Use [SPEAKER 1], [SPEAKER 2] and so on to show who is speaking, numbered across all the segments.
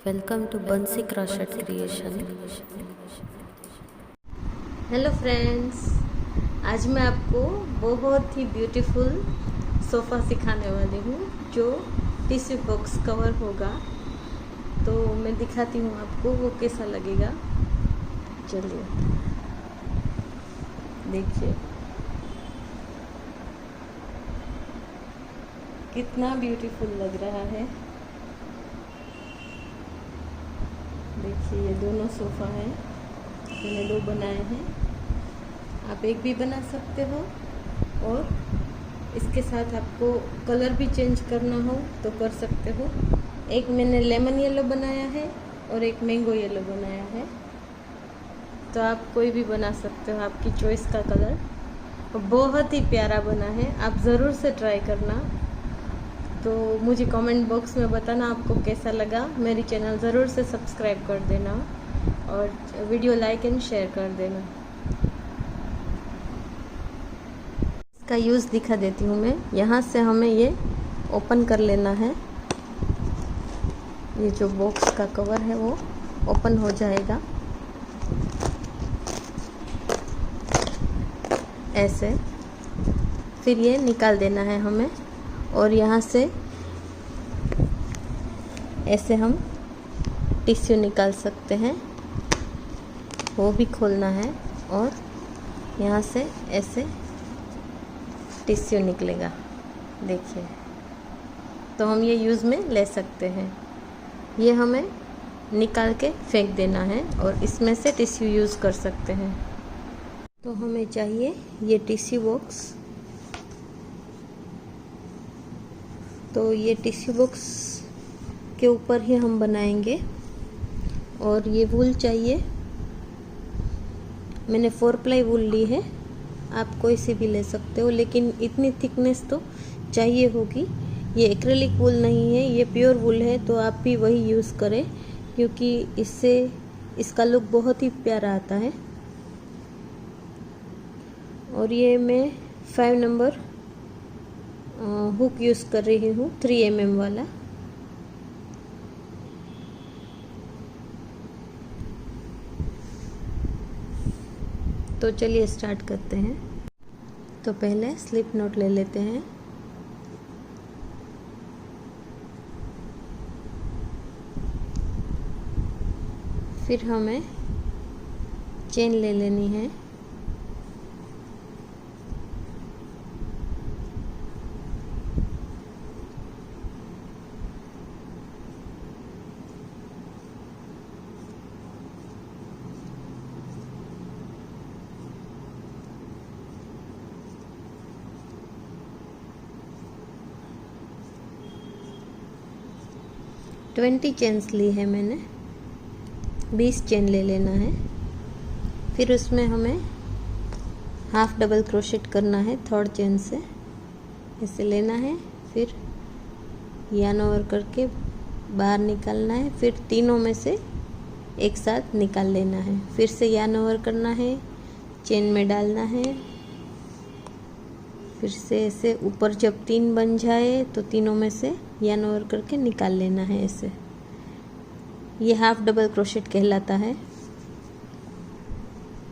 [SPEAKER 1] Welcome to बंसी crochet creation.
[SPEAKER 2] Hello friends, आज मैं आपको बहुत ही ब्यूटीफुल सोफ़ा सिखाने वाली हूँ जो टिश्यू बॉक्स कवर होगा। तो मैं दिखाती हूँ आपको वो कैसा लगेगा। चलिए देखिए कितना ब्यूटीफुल लग रहा है। देखिए ये दोनों सोफ़ा हैं, मैंने दो बनाए हैं। आप एक भी बना सकते हो और इसके साथ आपको कलर भी चेंज करना हो तो कर सकते हो। एक मैंने लेमन येलो बनाया है और एक मैंगो येलो बनाया है। तो आप कोई भी बना सकते हो, आपकी चॉइस का कलर। बहुत ही प्यारा बना है, आप ज़रूर से ट्राई करना। तो मुझे कमेंट बॉक्स में बताना आपको कैसा लगा। मेरी चैनल ज़रूर से सब्सक्राइब कर देना और वीडियो लाइक एंड शेयर कर देना। इसका यूज़ दिखा देती हूँ मैं। यहाँ से हमें ये ओपन कर लेना है। ये जो बॉक्स का कवर है वो ओपन हो जाएगा ऐसे। फिर ये निकाल देना है हमें और यहाँ से ऐसे हम टिश्यू निकाल सकते हैं, वो भी खोलना है और यहाँ से ऐसे टिश्यू निकलेगा। देखिए, तो हम ये यूज़ में ले सकते हैं। ये हमें निकाल के फेंक देना है और इसमें से टिश्यू यूज़ कर सकते हैं। तो हमें चाहिए ये टिश्यू बॉक्स। तो ये टिश्यू बॉक्स के ऊपर ही हम बनाएंगे। और ये वूल चाहिए, मैंने 4 प्लाई वूल ली है। आप कोई सी भी ले सकते हो, लेकिन इतनी थिकनेस तो चाहिए होगी। ये एक्रेलिक वूल नहीं है, ये प्योर वूल है। तो आप भी वही यूज़ करें क्योंकि इससे इसका लुक बहुत ही प्यारा आता है। और ये मैं 5 नंबर हुक यूज़ कर रही हूँ, 3 mm वाला। तो चलिए स्टार्ट करते हैं। तो पहले स्लिप नॉट ले लेते हैं। फिर हमें चेन ले लेनी है। ट्वेंटी चेन्स ली है मैंने, 20 चेन ले लेना है। फिर उसमें हमें हाफ डबल क्रोशेट करना है 3rd चेन से, ऐसे लेना है। फिर यार्न ओवर करके बाहर निकालना है। फिर तीनों में से एक साथ निकाल लेना है। फिर से यार्न ओवर करना है, चेन में डालना है। फिर से ऐसे ऊपर जब 3 बन जाए तो तीनों में से यार्न ओवर करके निकाल लेना है ऐसे। ये हाफ डबल क्रोशेट कहलाता है।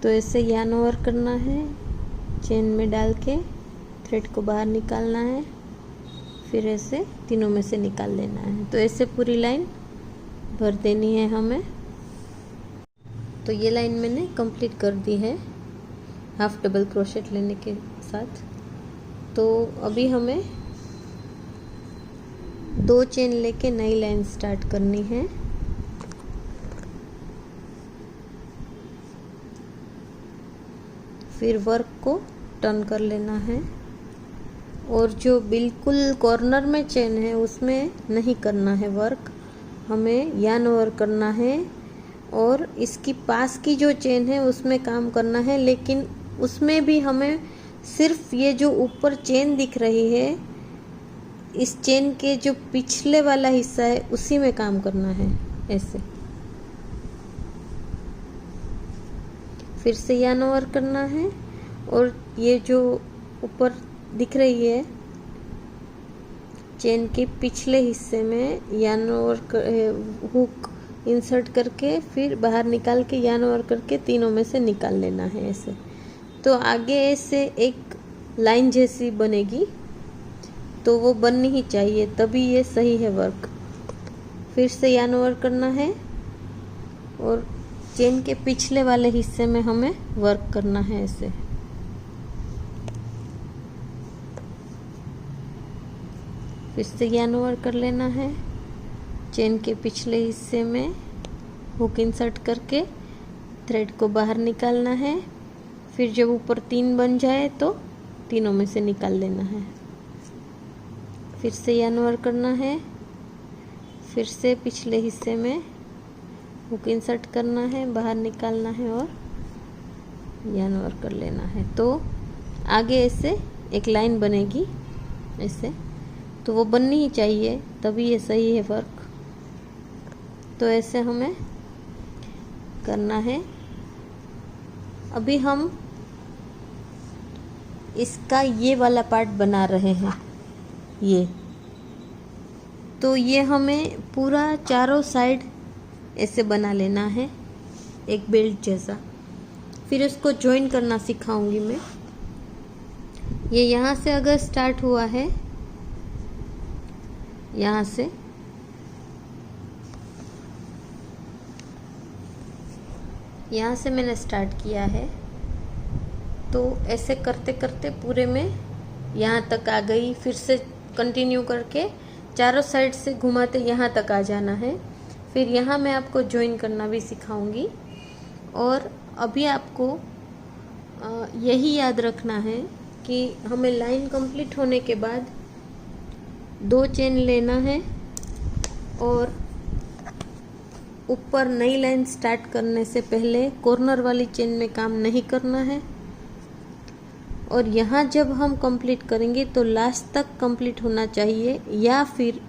[SPEAKER 2] तो ऐसे यार्न ओवर करना है, चेन में डाल के थ्रेड को बाहर निकालना है। फिर ऐसे तीनों में से निकाल लेना है। तो ऐसे पूरी लाइन भर देनी है हमें। तो ये लाइन मैंने कंप्लीट कर दी है हाफ डबल क्रोशेट लेने के साथ। तो अभी हमें 2 चेन लेके नई लाइन स्टार्ट करनी है। फिर वर्क को टर्न कर लेना है और जो बिल्कुल कॉर्नर में चेन है उसमें नहीं करना है वर्क, हमें यार्न ओवर करना है। और इसकी पास की जो चेन है उसमें काम करना है, लेकिन उसमें भी हमें सिर्फ ये जो ऊपर चेन दिख रही है, इस चेन के जो पिछले वाला हिस्सा है उसी में काम करना है ऐसे। फिर से यार्न ओवर करना है और ये जो ऊपर दिख रही है चेन के पिछले हिस्से में यार्न ओवर हुक इंसर्ट करके फिर बाहर निकाल के यार्न ओवर करके तीनों में से निकाल लेना है ऐसे। तो आगे ऐसे एक लाइन जैसी बनेगी, तो वो बननी ही चाहिए, तभी ये सही है वर्क। फिर से यार्न ओवर करना है और चेन के पिछले वाले हिस्से में हमें वर्क करना है ऐसे। फिर से यार्न ओवर कर लेना है, चेन के पिछले हिस्से में हुक इंसर्ट करके थ्रेड को बाहर निकालना है। फिर जब ऊपर 3 बन जाए तो तीनों में से निकाल लेना है। फिर से यार्न ओवर करना है, फिर से पिछले हिस्से में हुक इंसर्ट करना है, बाहर निकालना है और यार्न ओवर कर लेना है। तो आगे ऐसे एक लाइन बनेगी ऐसे, तो वो बननी ही चाहिए, तभी ये सही है वर्क। तो ऐसे हमें करना है। अभी हम इसका ये वाला पार्ट बना रहे हैं ये, तो ये हमें पूरा चारों साइड ऐसे बना लेना है एक बेल्ट जैसा। फिर इसको ज्वाइन करना सिखाऊंगी मैं। ये यहाँ से अगर स्टार्ट हुआ है, यहाँ से मैंने स्टार्ट किया है, तो ऐसे करते करते पूरे में यहाँ तक आ गई। फिर से कंटिन्यू करके चारों साइड से घुमाते यहाँ तक आ जाना है। फिर यहाँ मैं आपको ज्वाइन करना भी सिखाऊंगी। और अभी आपको यही याद रखना है कि हमें लाइन कंप्लीट होने के बाद 2 चेन लेना है और ऊपर नई लाइन स्टार्ट करने से पहले कॉर्नर वाली चेन में काम नहीं करना है। और यहाँ जब हम कंप्लीट करेंगे तो लास्ट तक कंप्लीट होना चाहिए, या फिर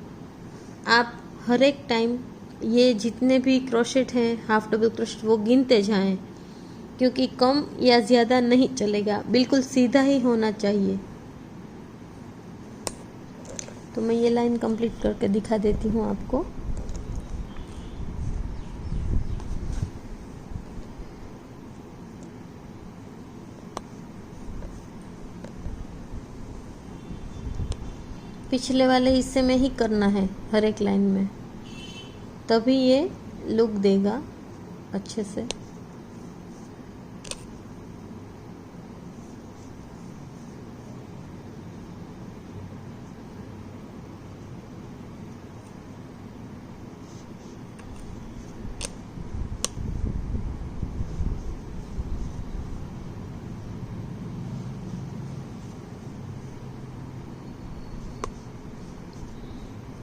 [SPEAKER 2] आप हर एक टाइम ये जितने भी क्रोशेट हैं हाफ डबल क्रोशेट वो गिनते जाएं, क्योंकि कम या ज़्यादा नहीं चलेगा, बिल्कुल सीधा ही होना चाहिए। तो मैं ये लाइन कंप्लीट करके दिखा देती हूँ आपको। पिछले वाले हिस्से में ही करना है हर एक लाइन में, तभी ये लुक देगा अच्छे से।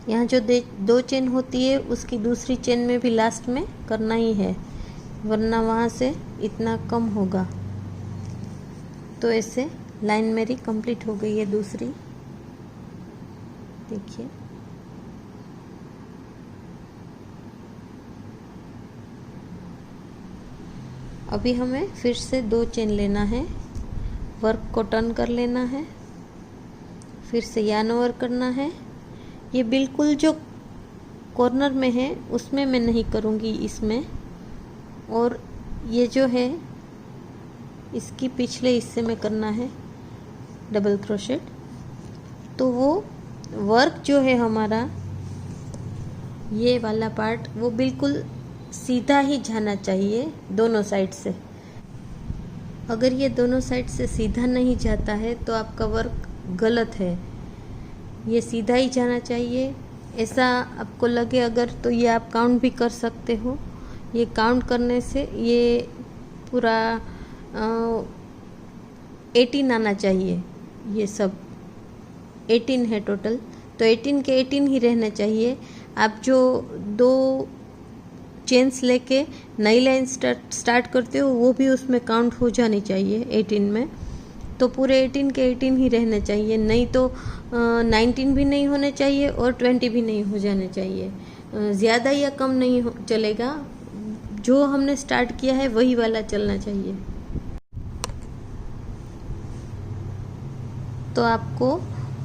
[SPEAKER 2] यहाँ जो 2 चेन होती है उसकी दूसरी चेन में भी लास्ट में करना ही है, वरना वहाँ से इतना कम होगा। तो ऐसे लाइन मेरी कंप्लीट हो गई है दूसरी, देखिए। अभी हमें फिर से 2 चेन लेना है, वर्क को टर्न कर लेना है, फिर से यार्न ओवर करना है। ये बिल्कुल जो कॉर्नर में है उसमें मैं नहीं करूँगी इसमें, और ये जो है इसकी पिछले हिस्से में करना है डबल क्रोशेट। तो वो वर्क जो है हमारा ये वाला पार्ट वो बिल्कुल सीधा ही जाना चाहिए दोनों साइड से। अगर ये दोनों साइड से सीधा नहीं जाता है तो आपका वर्क गलत है, ये सीधा ही जाना चाहिए। ऐसा आपको लगे अगर तो ये आप काउंट भी कर सकते हो। ये काउंट करने से ये पूरा 18 आना चाहिए। ये सब 18 है टोटल, तो 18 के 18 ही रहने चाहिए। आप जो 2 चेन्स लेके नई लाइन स्टार्ट करते हो वो भी उसमें काउंट हो जानी चाहिए 18 में। तो पूरे 18 के 18 ही रहने चाहिए, नहीं तो 19 भी नहीं होने चाहिए और 20 भी नहीं हो जाने चाहिए। ज़्यादा या कम नहीं चलेगा, जो हमने स्टार्ट किया है वही वाला चलना चाहिए। तो आपको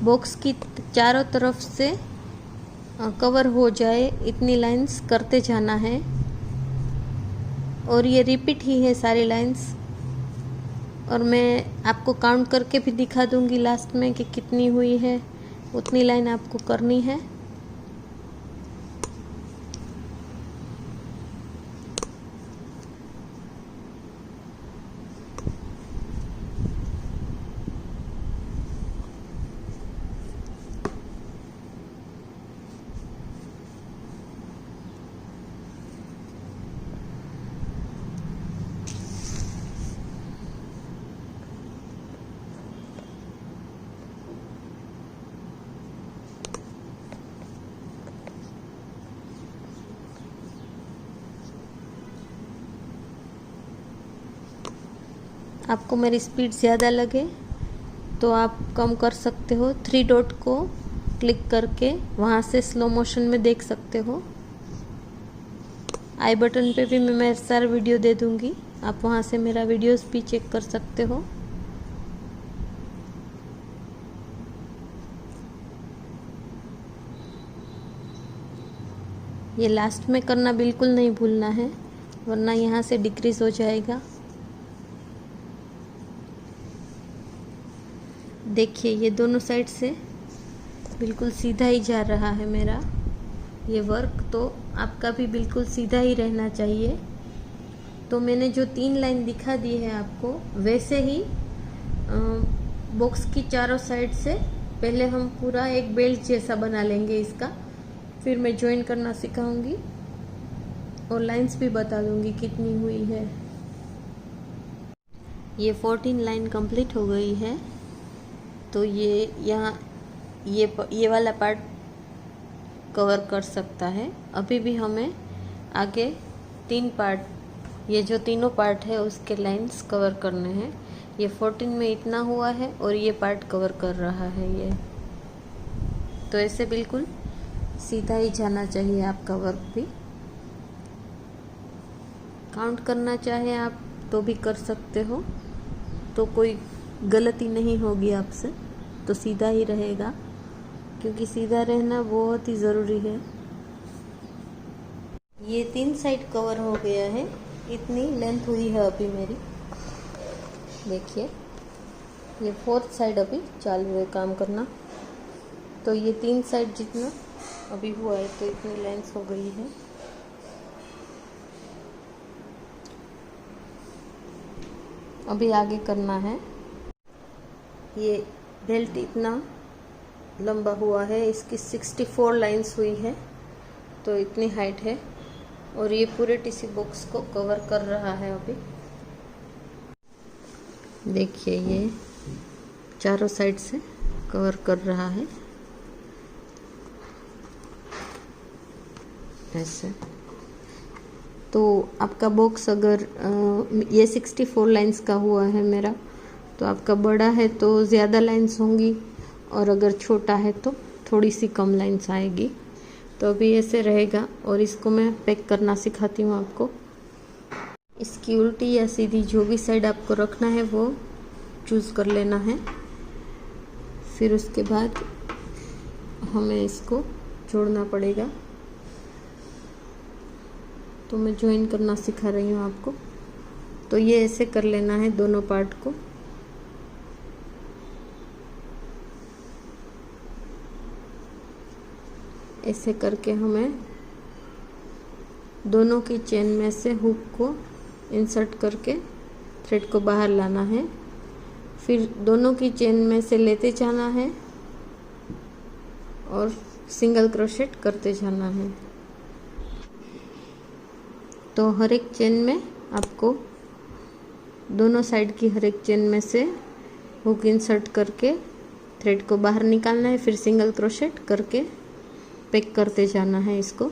[SPEAKER 2] बॉक्स की चारों तरफ से कवर हो जाए इतनी लाइंस करते जाना है। और ये रिपीट ही है सारी लाइंस, और मैं आपको काउंट करके भी दिखा दूंगी लास्ट में कि कितनी हुई है। उतनी लाइन आपको करनी है। आपको मेरी स्पीड ज़्यादा लगे तो आप कम कर सकते हो। 3 डॉट को क्लिक करके वहाँ से स्लो मोशन में देख सकते हो। आई बटन पे भी मैं मेरा सारा वीडियो दे दूँगी, आप वहाँ से मेरा वीडियोस भी चेक कर सकते हो। ये लास्ट में करना बिल्कुल नहीं भूलना है, वरना यहाँ से डिक्रीज हो जाएगा। देखिए ये दोनों साइड से बिल्कुल सीधा ही जा रहा है मेरा ये वर्क, तो आपका भी बिल्कुल सीधा ही रहना चाहिए। तो मैंने जो 3 लाइन दिखा दी है आपको, वैसे ही बॉक्स की चारों साइड से पहले हम पूरा एक बेल्ट जैसा बना लेंगे इसका, फिर मैं ज्वाइन करना सिखाऊंगी और लाइंस भी बता दूंगी कितनी हुई है। ये 14 लाइन कंप्लीट हो गई है। तो ये यहाँ ये वाला पार्ट कवर कर सकता है। अभी भी हमें आगे 3 पार्ट, ये जो तीनों पार्ट है उसके लाइंस कवर करने हैं। ये 14 में इतना हुआ है और ये पार्ट कवर कर रहा है ये। तो ऐसे बिल्कुल सीधा ही जाना चाहिए आपका वर्क भी। काउंट करना चाहे आप तो भी कर सकते हो, तो कोई गलती नहीं होगी आपसे, तो सीधा ही रहेगा, क्योंकि सीधा रहना बहुत ही ज़रूरी है। ये 3 साइड कवर हो गया है, इतनी लेंथ हुई है अभी मेरी। देखिए ये 4th साइड अभी चालू है काम करना। तो ये 3 साइड जितना अभी हुआ है, तो इतनी लेंथ हो गई है। अभी आगे करना है। ये बेल्ट इतना लंबा हुआ है, इसकी 64 लाइंस हुई है, तो इतनी हाइट है, और ये पूरे टिश्यू बॉक्स को कवर कर रहा है अभी। देखिए ये चारों साइड से कवर कर रहा है ऐसे। तो आपका बॉक्स अगर ये 64 लाइंस का हुआ है मेरा, तो आपका बड़ा है तो ज़्यादा लाइंस होंगी, और अगर छोटा है तो थोड़ी सी कम लाइंस आएगी। तो अभी ऐसे रहेगा, और इसको मैं पैक करना सिखाती हूँ आपको। इसकी उल्टी या सीधी जो भी साइड आपको रखना है वो चूज़ कर लेना है। फिर उसके बाद हमें इसको जोड़ना पड़ेगा। तो मैं ज्वाइन करना सिखा रही हूँ आपको। तो ये ऐसे कर लेना है दोनों पार्ट को। ऐसे करके हमें दोनों की चेन में से हुक को इंसर्ट करके थ्रेड को बाहर लाना है। फिर दोनों की चेन में से लेते जाना है और सिंगल क्रोशेट करते जाना है। तो हर एक चेन में आपको दोनों साइड की हर एक चेन में से हुक इंसर्ट करके थ्रेड को बाहर निकालना है, फिर सिंगल क्रोशेट करके पैक करते जाना है इसको।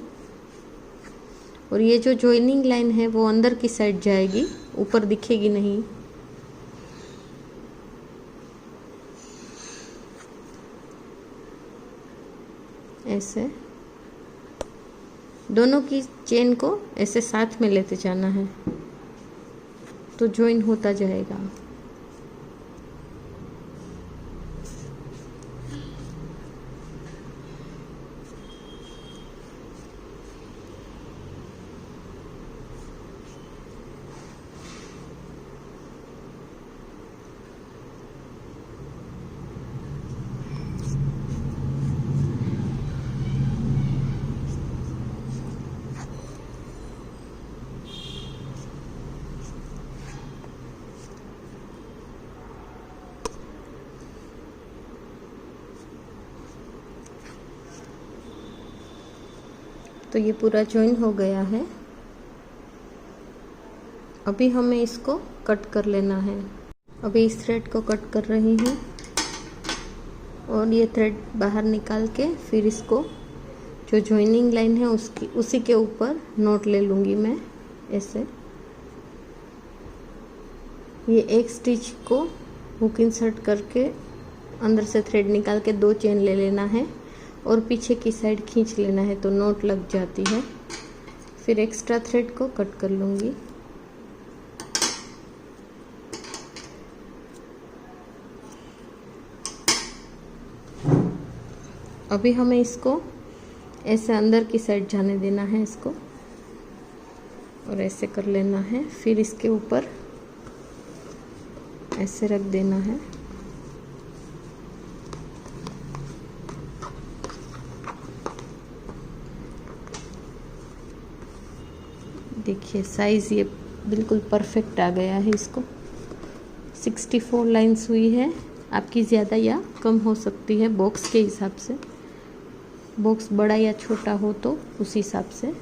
[SPEAKER 2] और ये जो जॉइनिंग लाइन है वो अंदर की साइड जाएगी, ऊपर दिखेगी नहीं। ऐसे दोनों की चेन को ऐसे साथ में लेते जाना है, तो ज्वाइन होता जाएगा। तो ये पूरा जॉइन हो गया है। अभी हमें इसको कट कर लेना है। अभी इस थ्रेड को कट कर रही हूँ और ये थ्रेड बाहर निकाल के फिर इसको जो जॉइनिंग लाइन है उसी के ऊपर नॉट ले लूँगी मैं ऐसे। ये एक स्टिच को हुक इंसर्ट करके अंदर से थ्रेड निकाल के 2 चेन ले लेना है और पीछे की साइड खींच लेना है तो नॉट लग जाती है। फिर एक्स्ट्रा थ्रेड को कट कर लूँगी। अभी हमें इसको ऐसे अंदर की साइड जाने देना है इसको और ऐसे कर लेना है। फिर इसके ऊपर ऐसे रख देना है। देखिए साइज़ ये बिल्कुल परफेक्ट आ गया है। इसको 64 लाइंस हुई है। आपकी ज़्यादा या कम हो सकती है बॉक्स के हिसाब से। बॉक्स बड़ा या छोटा हो तो उस हिसाब से।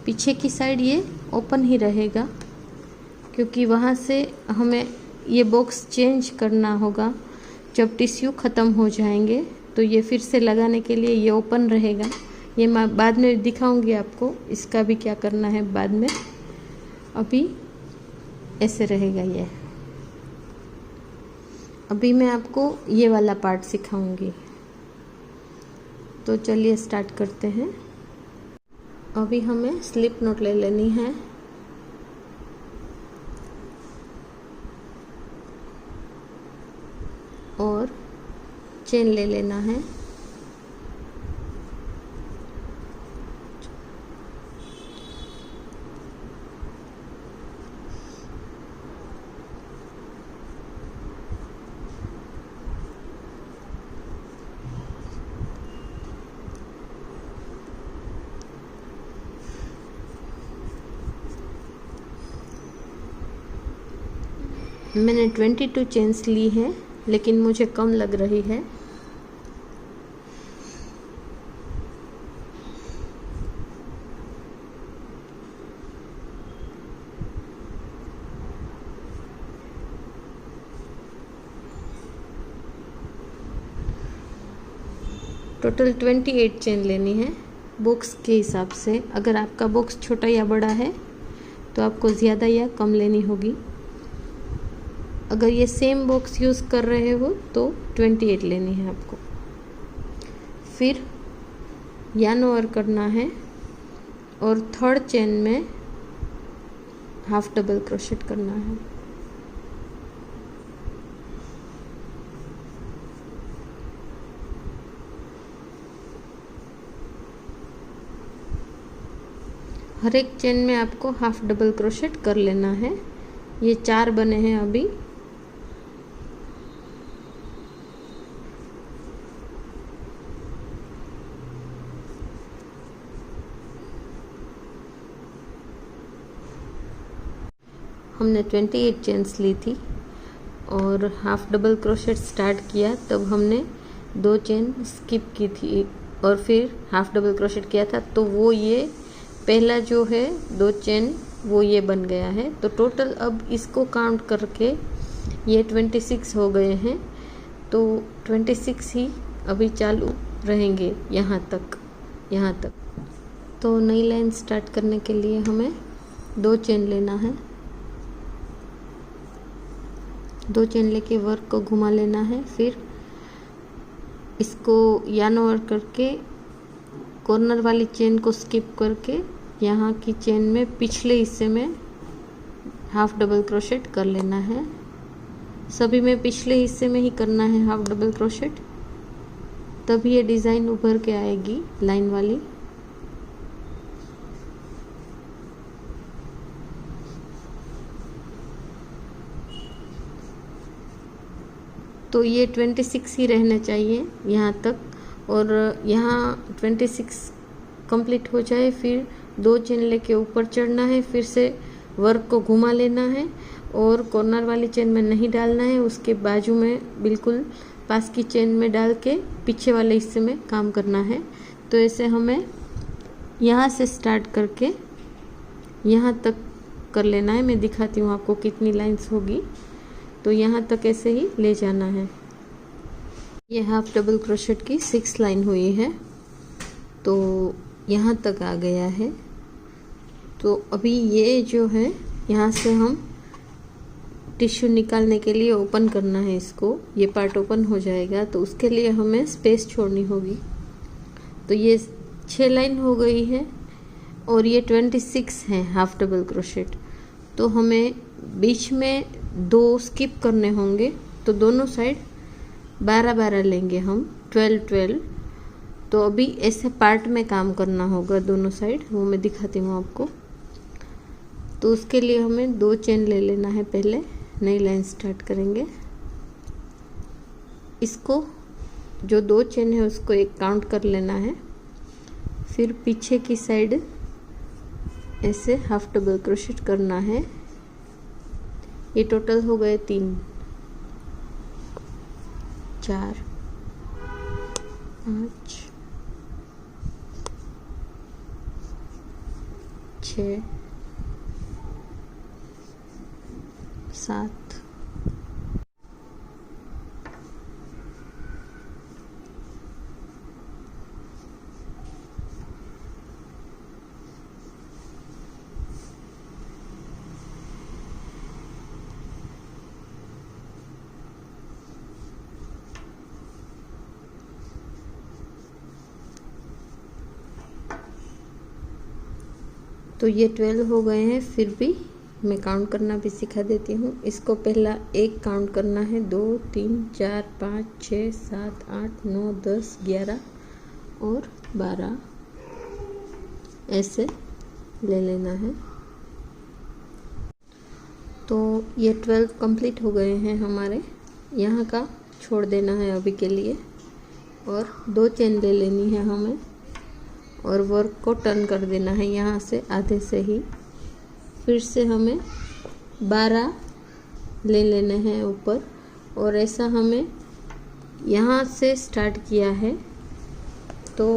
[SPEAKER 2] पीछे की साइड ये ओपन ही रहेगा क्योंकि वहाँ से हमें ये बॉक्स चेंज करना होगा। जब टिश्यू ख़त्म हो जाएंगे तो ये फिर से लगाने के लिए ये ओपन रहेगा। ये मैं बाद में दिखाऊंगी आपको, इसका भी क्या करना है बाद में। अभी ऐसे रहेगा ये। अभी मैं आपको ये वाला पार्ट सिखाऊंगी। तो चलिए स्टार्ट करते हैं। अभी हमें स्लिप नॉट ले लेनी है। और चेन ले लेना है। मैंने 22 चेन्स ली है लेकिन मुझे कम लग रही है। टोटल 28 चेन लेनी है बॉक्स के हिसाब से। अगर आपका बॉक्स छोटा या बड़ा है तो आपको ज़्यादा या कम लेनी होगी। अगर ये सेम बॉक्स यूज़ कर रहे हो तो 28 लेनी है आपको। फिर यार्न ओवर करना है और थर्ड चेन में हाफ डबल क्रोशेट करना है। हर एक चेन में आपको हाफ डबल क्रोशेट कर लेना है। ये 4 बने हैं अभी। हमने 28 चेन्स ली थी और हाफ डबल क्रोशेट स्टार्ट किया तब हमने 2 चेन स्किप की थी और फिर हाफ डबल क्रोशेट किया था तो वो ये पहला जो है 2 चेन वो ये बन गया है। तो टोटल अब इसको काउंट करके ये 26 हो गए हैं। तो 26 ही अभी चालू रहेंगे यहाँ तक। तो नई लाइन स्टार्ट करने के लिए हमें 2 चेन लेना है। 2 चेन लेके वर्क को घुमा लेना है। फिर इसको यार्न ओवर करके कॉर्नर वाली चेन को स्किप करके यहाँ की चेन में पिछले हिस्से में हाफ डबल क्रोशेट कर लेना है। सभी में पिछले हिस्से में ही करना है हाफ डबल क्रोशेट, तभी ये डिज़ाइन उभर के आएगी लाइन वाली। तो ये 26 ही रहना चाहिए यहाँ तक। और यहाँ 26 कंप्लीट हो जाए फिर 2 चेन लेके ऊपर चढ़ना है। फिर से वर्क को घुमा लेना है और कॉर्नर वाली चेन में नहीं डालना है, उसके बाजू में बिल्कुल पास की चेन में डाल के पीछे वाले हिस्से में काम करना है। तो ऐसे हमें यहाँ से स्टार्ट करके यहाँ तक कर लेना है। मैं दिखाती हूँ आपको कितनी लाइंस होगी। तो यहाँ तक ऐसे ही ले जाना है। ये हाफ डबल क्रोशेट की 6 लाइन हुई है, तो यहाँ तक आ गया है। तो अभी ये जो है यहाँ से हम टिश्यू निकालने के लिए ओपन करना है इसको। ये पार्ट ओपन हो जाएगा तो उसके लिए हमें स्पेस छोड़नी होगी। तो ये 6 लाइन हो गई है और ये 26 है हाफ डबल क्रोशेट। तो हमें बीच में 2 स्किप करने होंगे, तो दोनों साइड 12-12 लेंगे हम, 12-12। तो अभी ऐसे पार्ट में काम करना होगा दोनों साइड, वो मैं दिखाती हूँ आपको। तो उसके लिए हमें 2 चेन ले लेना है। पहले नई लाइन स्टार्ट करेंगे। इसको जो 2 चेन है उसको एक काउंट कर लेना है। फिर पीछे की साइड ऐसे हाफ डबल क्रोशेट करना है। ये टोटल हो गए 3, 4, 5, 6, 7, तो ये 12 हो गए हैं। फिर भी मैं काउंट करना भी सिखा देती हूँ। इसको पहला 1 काउंट करना है, 2, 3, 4, 5, 6, 7, 8, 9, 10, 11 और 12 ऐसे ले लेना है। तो ये 12 कंप्लीट हो गए हैं हमारे। यहाँ का छोड़ देना है अभी के लिए और 2 चेन ले लेनी है हमें और वर्क को टर्न कर देना है यहाँ से आधे से ही। फिर से हमें 12 ले लेने हैं ऊपर, और ऐसा हमें यहाँ से स्टार्ट किया है। तो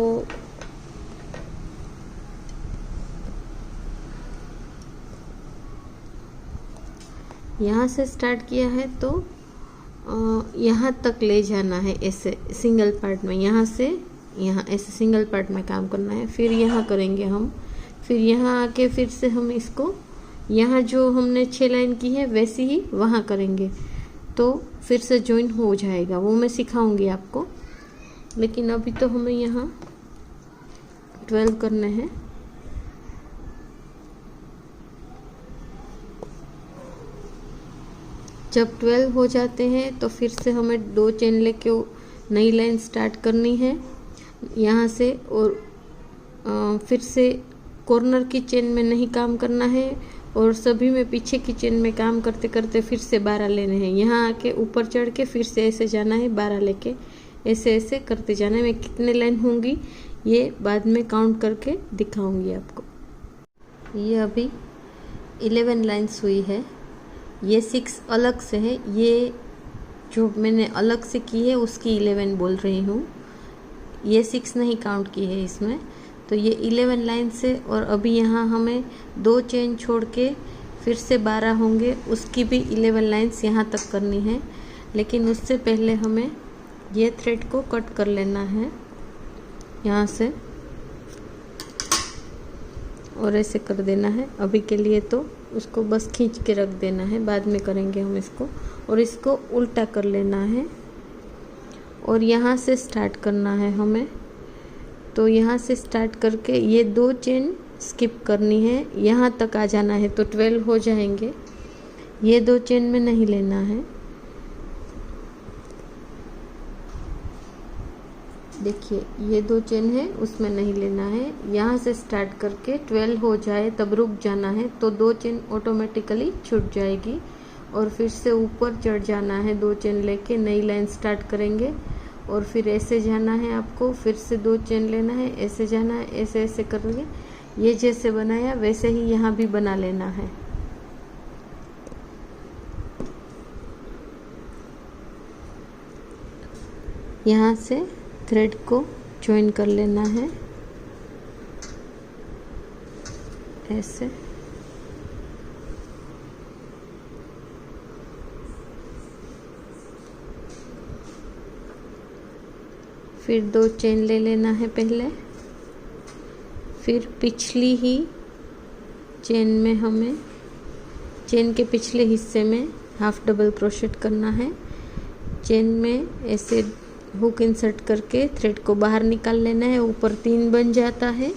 [SPEAKER 2] यहाँ से स्टार्ट किया है तो यहाँ तक ले जाना है ऐसे सिंगल पार्ट में। यहाँ से यहाँ ऐसे सिंगल पार्ट में काम करना है। फिर यहाँ करेंगे हम। फिर यहाँ आके फिर से हम इसको यहाँ जो हमने 6 लाइन की है वैसे ही वहाँ करेंगे, तो फिर से जॉइन हो जाएगा। वो मैं सिखाऊंगी आपको, लेकिन अभी तो हमें यहाँ 12 करने हैं। जब 12 हो जाते हैं तो फिर से हमें 2 चेन लेके नई लाइन स्टार्ट करनी है यहाँ से, और फिर से कॉर्नर की चेन में नहीं काम करना है, और सभी में पीछे की चेन में काम करते करते फिर से 12 लेने हैं। यहाँ आके ऊपर चढ़ के फिर से ऐसे जाना है, 12 लेके ऐसे ऐसे करते जाना है। मैं कितने लाइन होंगी ये बाद में काउंट करके दिखाऊंगी आपको। ये अभी 11 लाइन्स हुई है। ये 6 अलग से है, ये जो मैंने अलग से की है उसकी 11 बोल रही हूँ। ये 6 नहीं काउंट की है इसमें। तो ये 11 लाइन से, और अभी यहाँ हमें 2 चेन छोड़ के फिर से 12 होंगे, उसकी भी 11 लाइन्स यहाँ तक करनी है। लेकिन उससे पहले हमें ये थ्रेड को कट कर लेना है यहाँ से, और ऐसे कर देना है। अभी के लिए तो उसको बस खींच के रख देना है, बाद में करेंगे हम इसको। और इसको उल्टा कर लेना है और यहाँ से स्टार्ट करना है हमें। तो यहाँ से स्टार्ट करके ये 2 चेन स्किप करनी है, यहाँ तक आ जाना है, तो 12 हो जाएंगे। ये 2 चेन में नहीं लेना है। देखिए ये 2 चेन है उसमें नहीं लेना है। यहाँ से स्टार्ट करके 12 हो जाए तब रुक जाना है, तो 2 चेन ऑटोमेटिकली छूट जाएगी। और फिर से ऊपर चढ़ जाना है, 2 चेन लेके नई लाइन स्टार्ट करेंगे। और फिर ऐसे जाना है आपको, फिर से 2 चेन लेना है, ऐसे जाना है, ऐसे ऐसे करेंगे। ये जैसे बनाया वैसे ही यहाँ भी बना लेना है। यहाँ से थ्रेड को जॉइन कर लेना है है इससे। फिर 2 चेन ले लेना है पहले, फिर पिछली ही चेन में हमें चेन के पिछले हिस्से में हाफ डबल क्रोशेट करना है। चेन में ऐसे हुक इंसर्ट करके थ्रेड को बाहर निकाल लेना है। ऊपर 3 बन जाता है,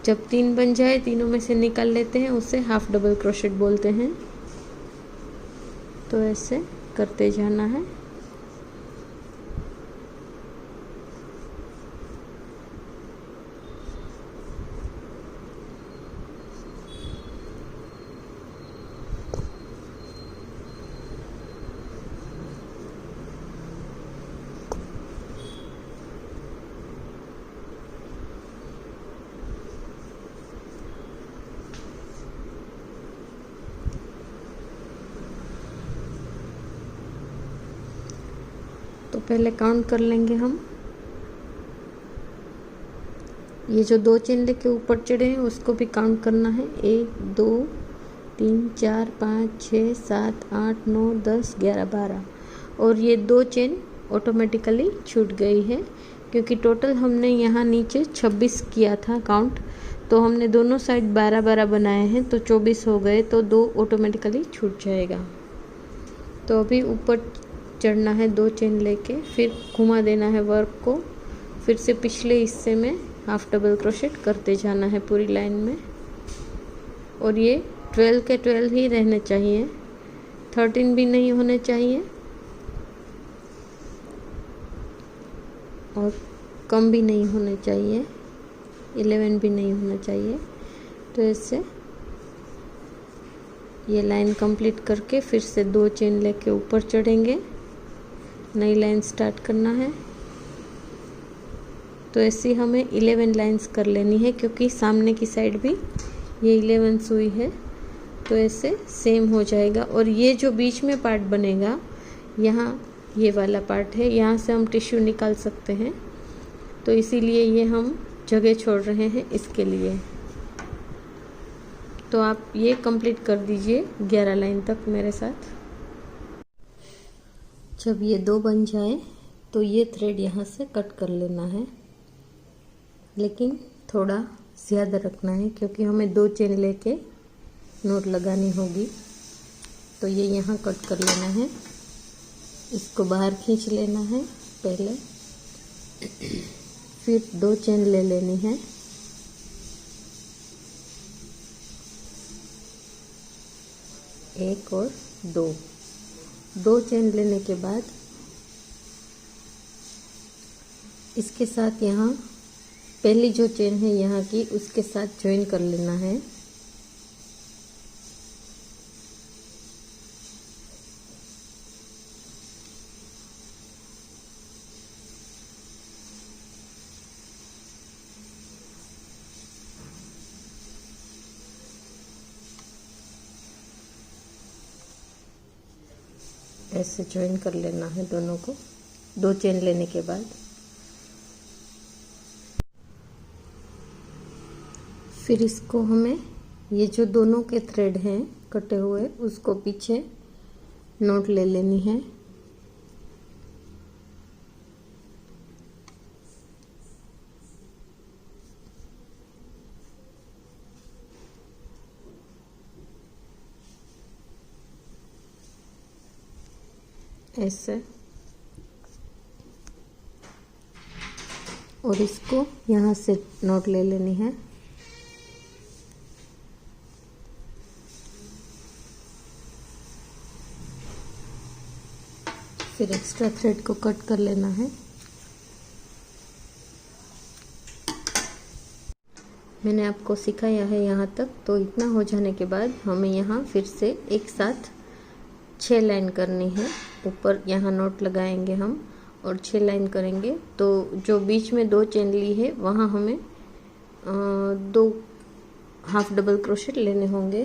[SPEAKER 2] जब 3 बन जाए तीनों में से निकाल लेते हैं, उसे हाफ डबल क्रोशेट बोलते हैं। तो ऐसे करते जाना है। तो पहले काउंट कर लेंगे हम। ये जो 2 चेन लेके ऊपर चढ़े हैं उसको भी काउंट करना है। 1 2 3 4 5 6 7 8 9 10 11 12। और ये 2 चेन ऑटोमेटिकली छूट गई है, क्योंकि टोटल हमने यहाँ नीचे 26 किया था काउंट, तो हमने दोनों साइड 12 12 बनाए हैं, तो 24 हो गए, तो 2 ऑटोमेटिकली छूट जाएगा। तो अभी ऊपर चढ़ना है 2 चेन लेके, फिर घुमा देना है वर्क को, फिर से पिछले हिस्से में हाफ डबल क्रोशेट करते जाना है पूरी लाइन में। और ये 12 के 12 ही रहने चाहिए, 13 भी नहीं होने चाहिए और कम भी नहीं होने चाहिए, 11 भी नहीं होना चाहिए। तो ऐसे ये लाइन कंप्लीट करके फिर से 2 चेन लेके ऊपर चढ़ेंगे, नई लाइन स्टार्ट करना है। तो ऐसी हमें 11 लाइंस कर लेनी है, क्योंकि सामने की साइड भी ये 11 सुई है, तो ऐसे सेम हो जाएगा। और ये जो बीच में पार्ट बनेगा, यहाँ ये वाला पार्ट है, यहाँ से हम टिश्यू निकाल सकते हैं, तो इसीलिए ये हम जगह छोड़ रहे हैं इसके लिए। तो आप ये कंप्लीट कर दीजिए 11 लाइन तक मेरे साथ। जब ये 2 बन जाए तो ये थ्रेड यहाँ से कट कर लेना है, लेकिन थोड़ा ज़्यादा रखना है, क्योंकि हमें 2 चेन लेके नोट लगानी होगी। तो ये यहाँ कट कर लेना है, इसको बाहर खींच लेना है पहले, फिर 2 चेन ले लेनी है, एक और 2 चेन लेने के बाद इसके साथ यहाँ पहली जो चेन है यहाँ की, उसके साथ ज्वाइन कर लेना है। ऐसे ज्वाइन कर लेना है दोनों को 2 चेन लेने के बाद। फिर इसको हमें ये जो दोनों के थ्रेड हैं कटे हुए, उसको पीछे नोट ले लेनी है। ऐसे, और इसको यहाँ से नोट ले लेनी है। फिर एक्स्ट्रा थ्रेड को कट कर लेना है। मैंने आपको सिखाया है यहाँ तक, तो इतना हो जाने के बाद हमें यहाँ फिर से एक साथ 6 लाइन करनी है। ऊपर यहाँ नोट लगाएंगे हम और 6 लाइन करेंगे। तो जो बीच में 2 चेन ली है वहाँ हमें 2 हाफ डबल क्रोशेट लेने होंगे,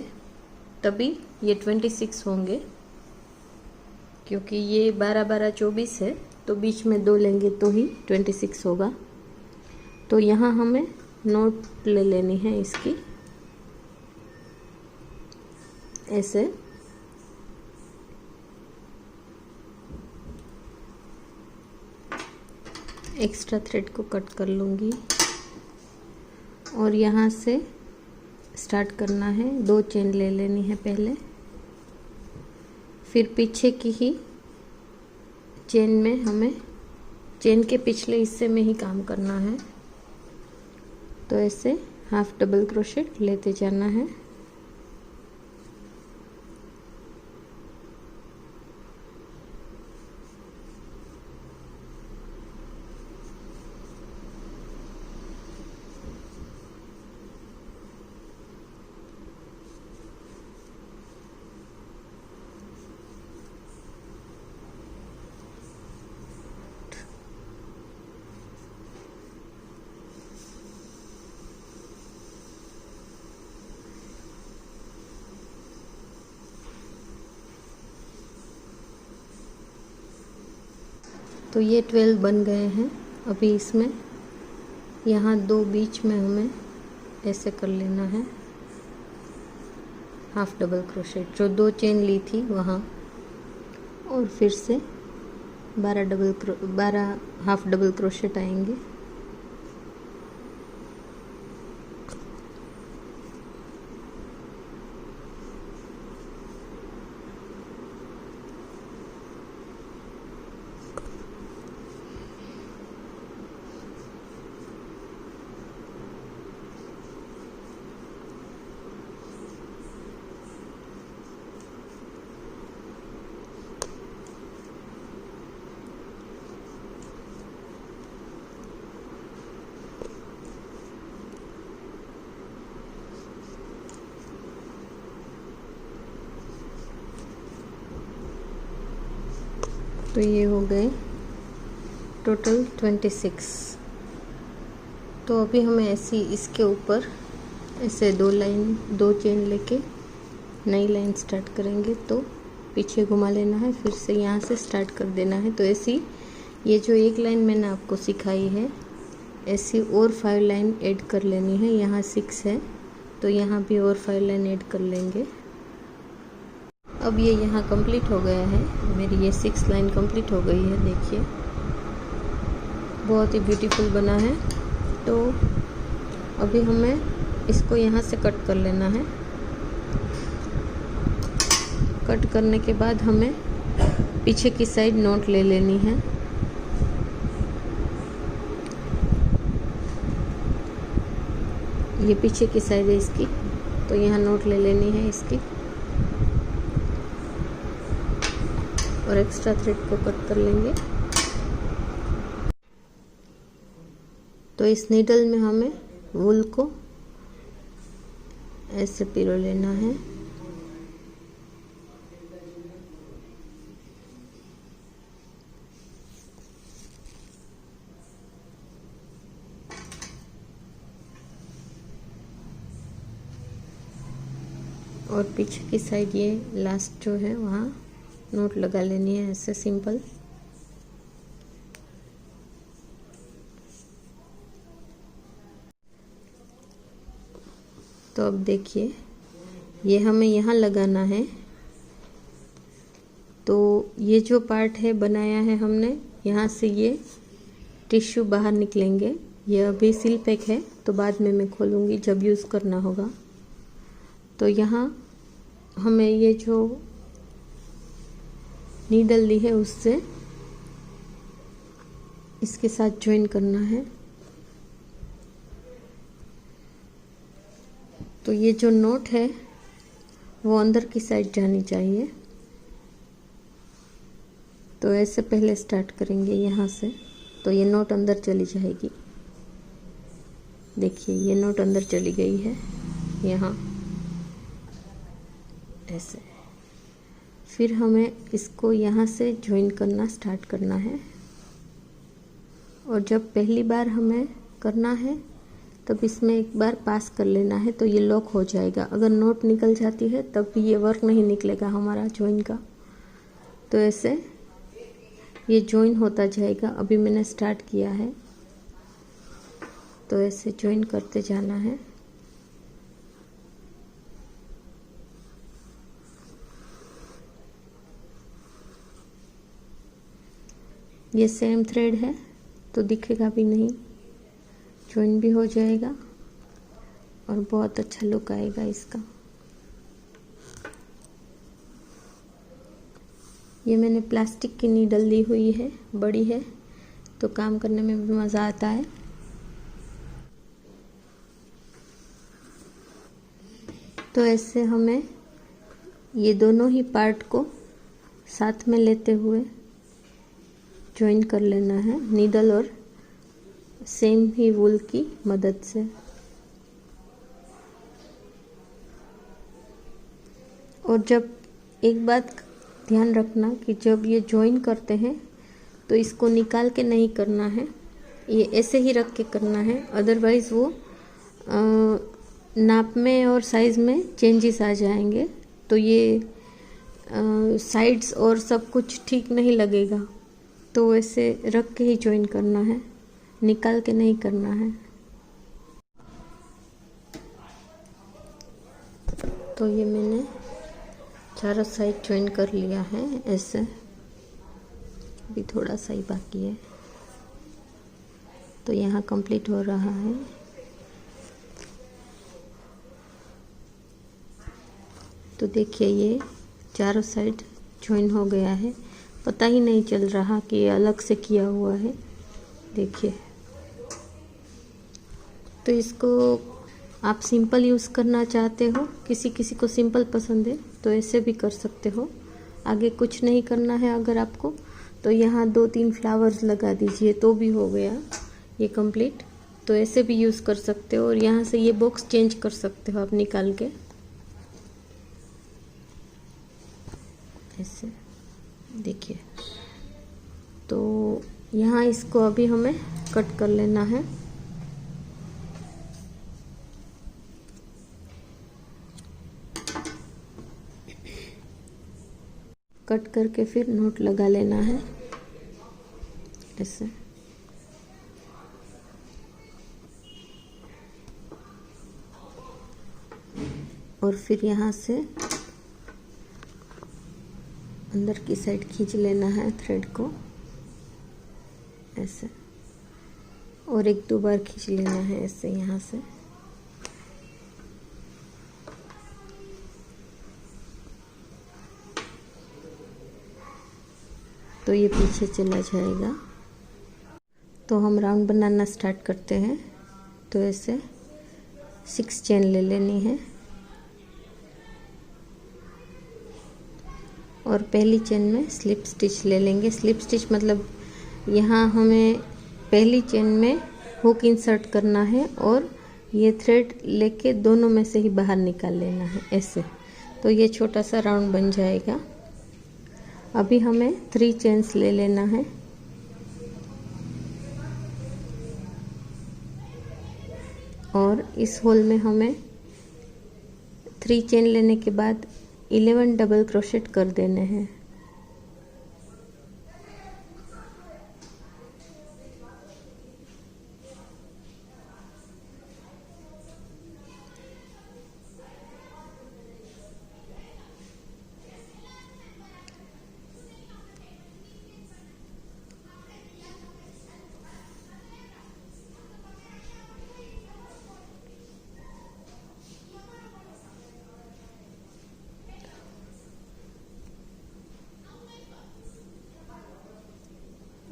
[SPEAKER 2] तभी ये 26 होंगे। क्योंकि ये 12 12 24 है, तो बीच में 2 लेंगे तो ही 26 होगा। तो यहाँ हमें नोट ले लेनी है इसकी। ऐसे एक्स्ट्रा थ्रेड को कट कर लूँगी और यहाँ से स्टार्ट करना है। 2 चेन ले लेनी है पहले, फिर पीछे की ही चेन में हमें चेन के पिछले हिस्से में ही काम करना है। तो ऐसे हाफ डबल क्रोशेट लेते जाना है। तो ये 12 बन गए हैं। अभी इसमें यहाँ 2 बीच में हमें ऐसे कर लेना है हाफ डबल क्रोशेट, जो 2 चेन ली थी वहाँ, और फिर से 12 हाफ डबल क्रोशेट आएंगे। तो ये हो गए टोटल 26। तो अभी हमें ऐसी इसके ऊपर ऐसे 2 चेन लेके नई लाइन स्टार्ट करेंगे। तो पीछे घुमा लेना है, फिर से यहाँ से स्टार्ट कर देना है। तो ऐसी ये जो एक लाइन मैंने आपको सिखाई है, ऐसी और 5 लाइन ऐड कर लेनी है। यहाँ 6 है तो यहाँ भी और 5 लाइन ऐड कर लेंगे। अब ये यहाँ कंप्लीट हो गया है, मेरी ये 6 लाइन कंप्लीट हो गई है। देखिए बहुत ही ब्यूटीफुल बना है। तो अभी हमें इसको यहाँ से कट कर लेना है। कट करने के बाद हमें पीछे की साइड नोट ले लेनी है। ये पीछे की साइड है इसकी, तो यहाँ नोट ले लेनी है इसकी और एक्स्ट्रा थ्रेड को कट कर लेंगे। तो इस नीडल में हमें वूल को ऐसे पिरो लेना है। और पीछे की साइड ये लास्ट जो है वहाँ नोट लगा लेनी है ऐसे सिंपल। तो अब देखिए ये हमें यहाँ लगाना है। तो ये जो पार्ट है बनाया है हमने, यहाँ से ये टिश्यू बाहर निकलेंगे। ये अभी सिल पैक है तो बाद में मैं खोलूँगी जब यूज़ करना होगा। तो यहाँ हमें ये जो नीडल ली है उससे इसके साथ ज्वाइन करना है। तो ये जो नोट है वो अंदर की साइड जानी चाहिए। तो ऐसे पहले स्टार्ट करेंगे यहाँ से, तो ये नोट अंदर चली जाएगी। देखिए ये नोट अंदर चली गई है यहाँ ऐसे। फिर हमें इसको यहाँ से ज्वाइन करना स्टार्ट करना है। और जब पहली बार हमें करना है तब इसमें एक बार पास कर लेना है, तो ये लॉक हो जाएगा। अगर नोट निकल जाती है तब भी ये वर्क नहीं निकलेगा हमारा ज्वाइन का। तो ऐसे ये ज्वाइन होता जाएगा। अभी मैंने स्टार्ट किया है, तो ऐसे ज्वाइन करते जाना है। ये सेम थ्रेड है तो दिखेगा भी नहीं, ज्वाइन भी हो जाएगा और बहुत अच्छा लुक आएगा इसका। ये मैंने प्लास्टिक की नीडल ली हुई है, बड़ी है तो काम करने में भी मज़ा आता है। तो ऐसे हमें ये दोनों ही पार्ट को साथ में लेते हुए ज्वाइन कर लेना है नीडल और सेम ही वूल की मदद से। और जब एक बात ध्यान रखना कि जब ये ज्वाइन करते हैं तो इसको निकाल के नहीं करना है, ये ऐसे ही रख के करना है, अदरवाइज़ वो नाप में और साइज़ में चेंजेस आ जाएंगे तो ये साइड्स और सब कुछ ठीक नहीं लगेगा। तो ऐसे रख के ही ज्वाइन करना है, निकाल के नहीं करना है। तो ये मैंने चारों साइड ज्वाइन कर लिया है ऐसे, अभी थोड़ा सा ही बाकी है तो यहाँ कंप्लीट हो रहा है। तो देखिए ये चारों साइड ज्वाइन हो गया है, पता ही नहीं चल रहा कि ये अलग से किया हुआ है, देखिए। तो इसको आप सिंपल यूज़ करना चाहते हो, किसी किसी को सिंपल पसंद है तो ऐसे भी कर सकते हो। आगे कुछ नहीं करना है अगर आपको, तो यहाँ 2-3 फ्लावर्स लगा दीजिए तो भी हो गया ये कंप्लीट। तो ऐसे भी यूज़ कर सकते हो और यहाँ से ये बॉक्स चेंज कर सकते हो आप निकाल के ऐसे, देखिए। तो यहाँ इसको अभी हमें कट कर लेना है। कट करके फिर नोट लगा लेना है ऐसे। और फिर यहाँ से अंदर की साइड खींच लेना है थ्रेड को ऐसे, और 1-2 बार खींच लेना है ऐसे यहाँ से। तो ये पीछे चला जाएगा। तो हम राउंड बनाना स्टार्ट करते हैं। तो ऐसे 6 चेन ले लेनी है और पहली चेन में स्लिप स्टिच ले लेंगे। स्लिप स्टिच मतलब यहाँ हमें पहली चेन में हुक इंसर्ट करना है और ये थ्रेड लेके दोनों में से ही बाहर निकाल लेना है ऐसे। तो ये छोटा सा राउंड बन जाएगा। अभी हमें 3 चेन्स ले लेना है और इस होल में हमें 3 चेन लेने के बाद 11 डबल क्रोशेट कर देने हैं।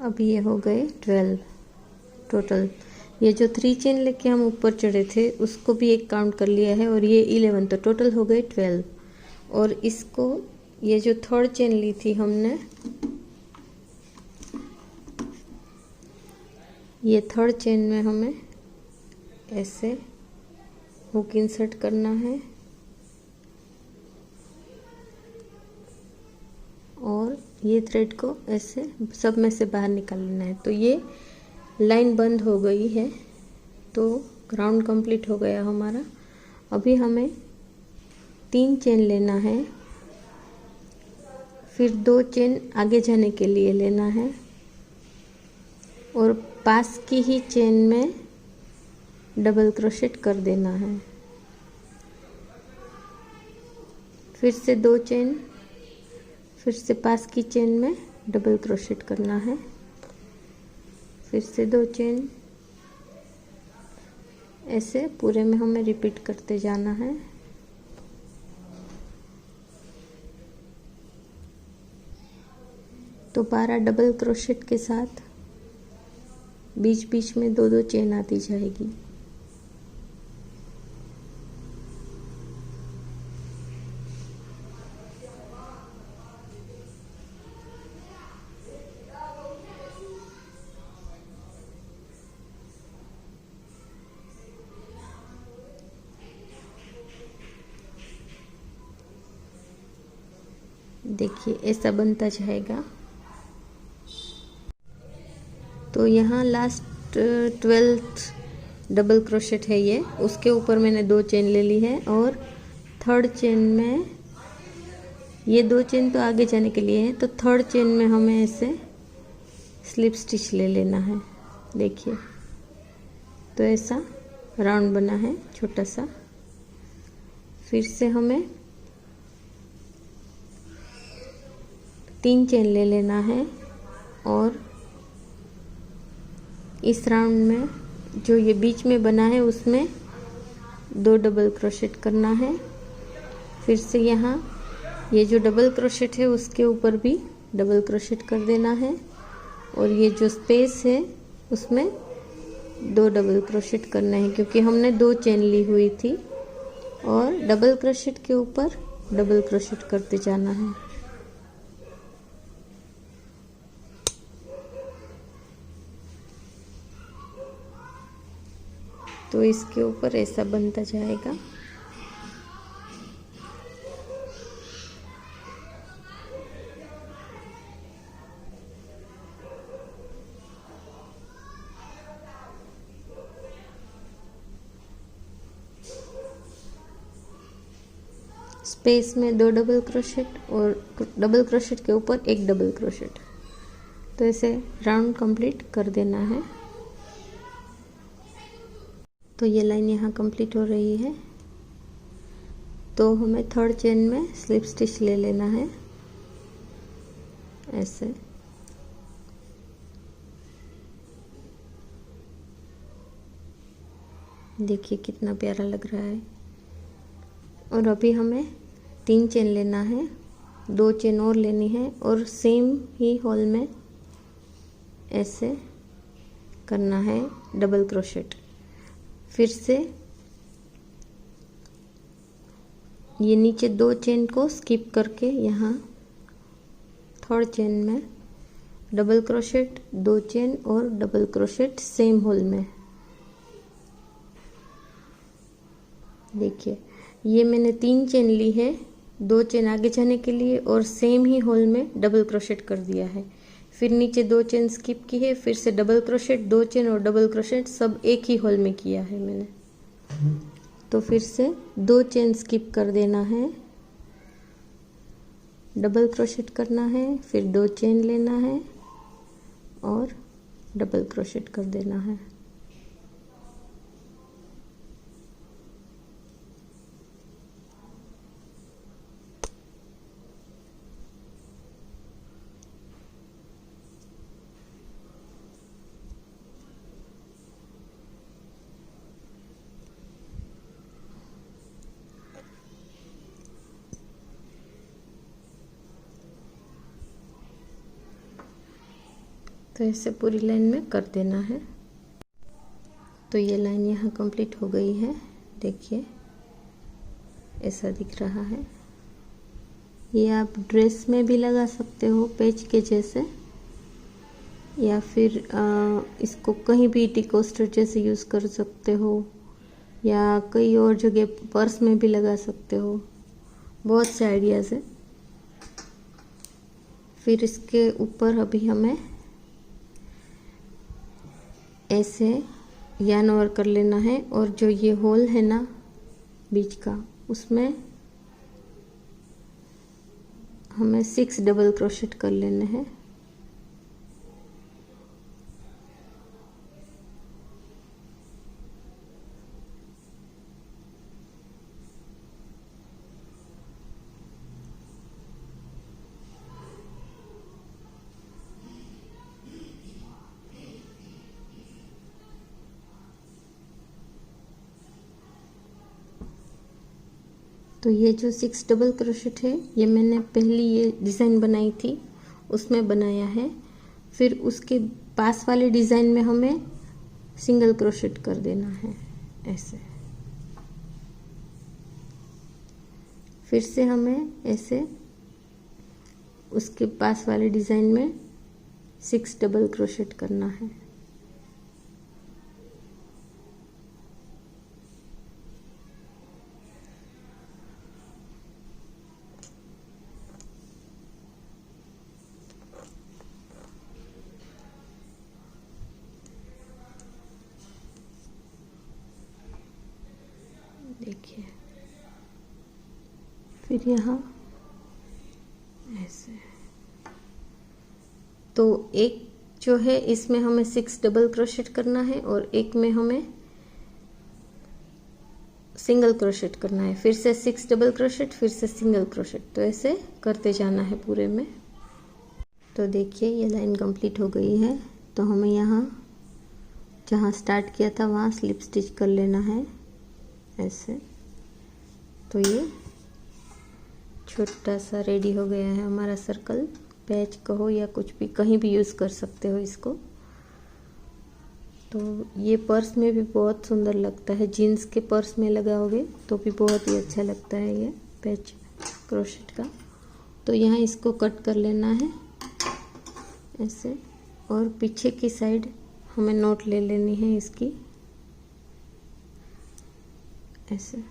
[SPEAKER 2] अब ये हो गए 12 टोटल। ये जो 3 चेन लेके हम ऊपर चढ़े थे उसको भी एक काउंट कर लिया है और ये 11, तो टोटल हो गए 12। और इसको ये जो 3rd चेन ली थी हमने, ये 3rd चेन में हमें ऐसे हुक इंसर्ट करना है और ये थ्रेड को ऐसे सब में से बाहर निकाल लेना है। तो ये लाइन बंद हो गई है, तो राउंड कंप्लीट हो गया हमारा। अभी हमें 3 चेन लेना है, फिर 2 चेन आगे जाने के लिए लेना है और पास की ही चेन में डबल क्रोशेट कर देना है। फिर से 2 चेन, फिर से पास की चेन में डबल क्रोशेट करना है फिर से 2 चेन, ऐसे पूरे में हमें रिपीट करते जाना है। तो 12 डबल क्रोशेट के साथ बीच बीच में 2-2 चेन आती जाएगी। देखिए ऐसा बनता जाएगा। तो यहाँ लास्ट 12th डबल क्रोशेट है ये, उसके ऊपर मैंने 2 चेन ले ली है और 3rd चेन में, ये 2 चेन तो आगे जाने के लिए है, तो 3rd चेन में हमें ऐसे स्लिप स्टिच ले लेना है। देखिए तो ऐसा राउंड बना है छोटा सा। फिर से हमें 3 चेन ले लेना है और इस राउंड में जो ये बीच में बना है उसमें 2 डबल क्रोशेट करना है। फिर से यहाँ ये जो डबल क्रोशेट है उसके ऊपर भी डबल क्रोशेट कर देना है और ये जो स्पेस है उसमें 2 डबल क्रोशेट करना है, क्योंकि हमने 2 चेन ली हुई थी और डबल क्रोशेट के ऊपर डबल क्रोशेट करते जाना है। तो इसके ऊपर ऐसा बनता जाएगा। स्पेस में 2 डबल क्रोशेट और डबल क्रोशेट के ऊपर 1 डबल क्रोशेट। तो ऐसे राउंड कंप्लीट कर देना है। तो ये लाइन यहाँ कंप्लीट हो रही है। तो हमें 3rd चेन में स्लिप स्टिच ले लेना है ऐसे। देखिए कितना प्यारा लग रहा है। और अभी हमें 3 चेन लेना है, 2 चेन और लेनी है और सेम ही होल में ऐसे करना है डबल क्रोशेट। फिर से ये नीचे 2 चेन को स्किप करके यहाँ 3rd चेन में डबल क्रोशेट, 2 चेन और डबल क्रोशेट सेम होल में। देखिए ये मैंने 3 चेन ली है, 2 चेन आगे जाने के लिए और सेम ही होल में डबल क्रोशेट कर दिया है। फिर नीचे 2 चेन स्किप की है, फिर से डबल क्रोशेट, 2 चेन और डबल क्रोशेट सब एक ही होल में किया है मैंने। तो फिर से 2 चेन स्किप कर देना है, डबल क्रोशेट करना है, फिर 2 चेन लेना है और डबल क्रोशेट कर देना है। तो ऐसे पूरी लाइन में कर देना है। तो ये लाइन यहाँ कंप्लीट हो गई है। देखिए ऐसा दिख रहा है। ये आप ड्रेस में भी लगा सकते हो पेच के जैसे, या फिर इसको कहीं भी टी कोस्टर जैसे यूज़ कर सकते हो, या कई और जगह पर्स में भी लगा सकते हो। बहुत से आइडियाज़ है। फिर इसके ऊपर अभी हमें ऐसे यार्न ओवर कर लेना है और जो ये होल है ना बीच का, उसमें हमें 6 डबल क्रोशेट कर लेने हैं। तो ये जो 6 डबल क्रोशेट है ये मैंने पहली ये डिज़ाइन बनाई थी उसमें बनाया है। फिर उसके पास वाले डिज़ाइन में हमें सिंगल क्रोशेट कर देना है ऐसे। फिर से हमें ऐसे उसके पास वाले डिज़ाइन में 6 डबल क्रोशेट करना है। देखिए, फिर यहाँ ऐसे। तो एक जो है इसमें हमें 6 डबल क्रोशेट करना है और एक में हमें सिंगल क्रोशेट करना है। फिर से 6 डबल क्रोशेट, फिर से सिंगल क्रोशेट, तो ऐसे करते जाना है पूरे में। तो देखिए ये लाइन कंप्लीट हो गई है। तो हमें यहाँ जहाँ स्टार्ट किया था वहाँ स्लिप स्टिच कर लेना है ऐसे। तो ये छोटा सा रेडी हो गया है हमारा सर्कल। पैच कहो या कुछ भी, कहीं भी यूज़ कर सकते हो इसको। तो ये पर्स में भी बहुत सुंदर लगता है, जीन्स के पर्स में लगाओगे तो भी बहुत ही अच्छा लगता है ये पैच क्रोशेट का। तो यहाँ इसको कट कर लेना है ऐसे, और पीछे की साइड हमें नोट ले लेनी है इसकी ऐसे।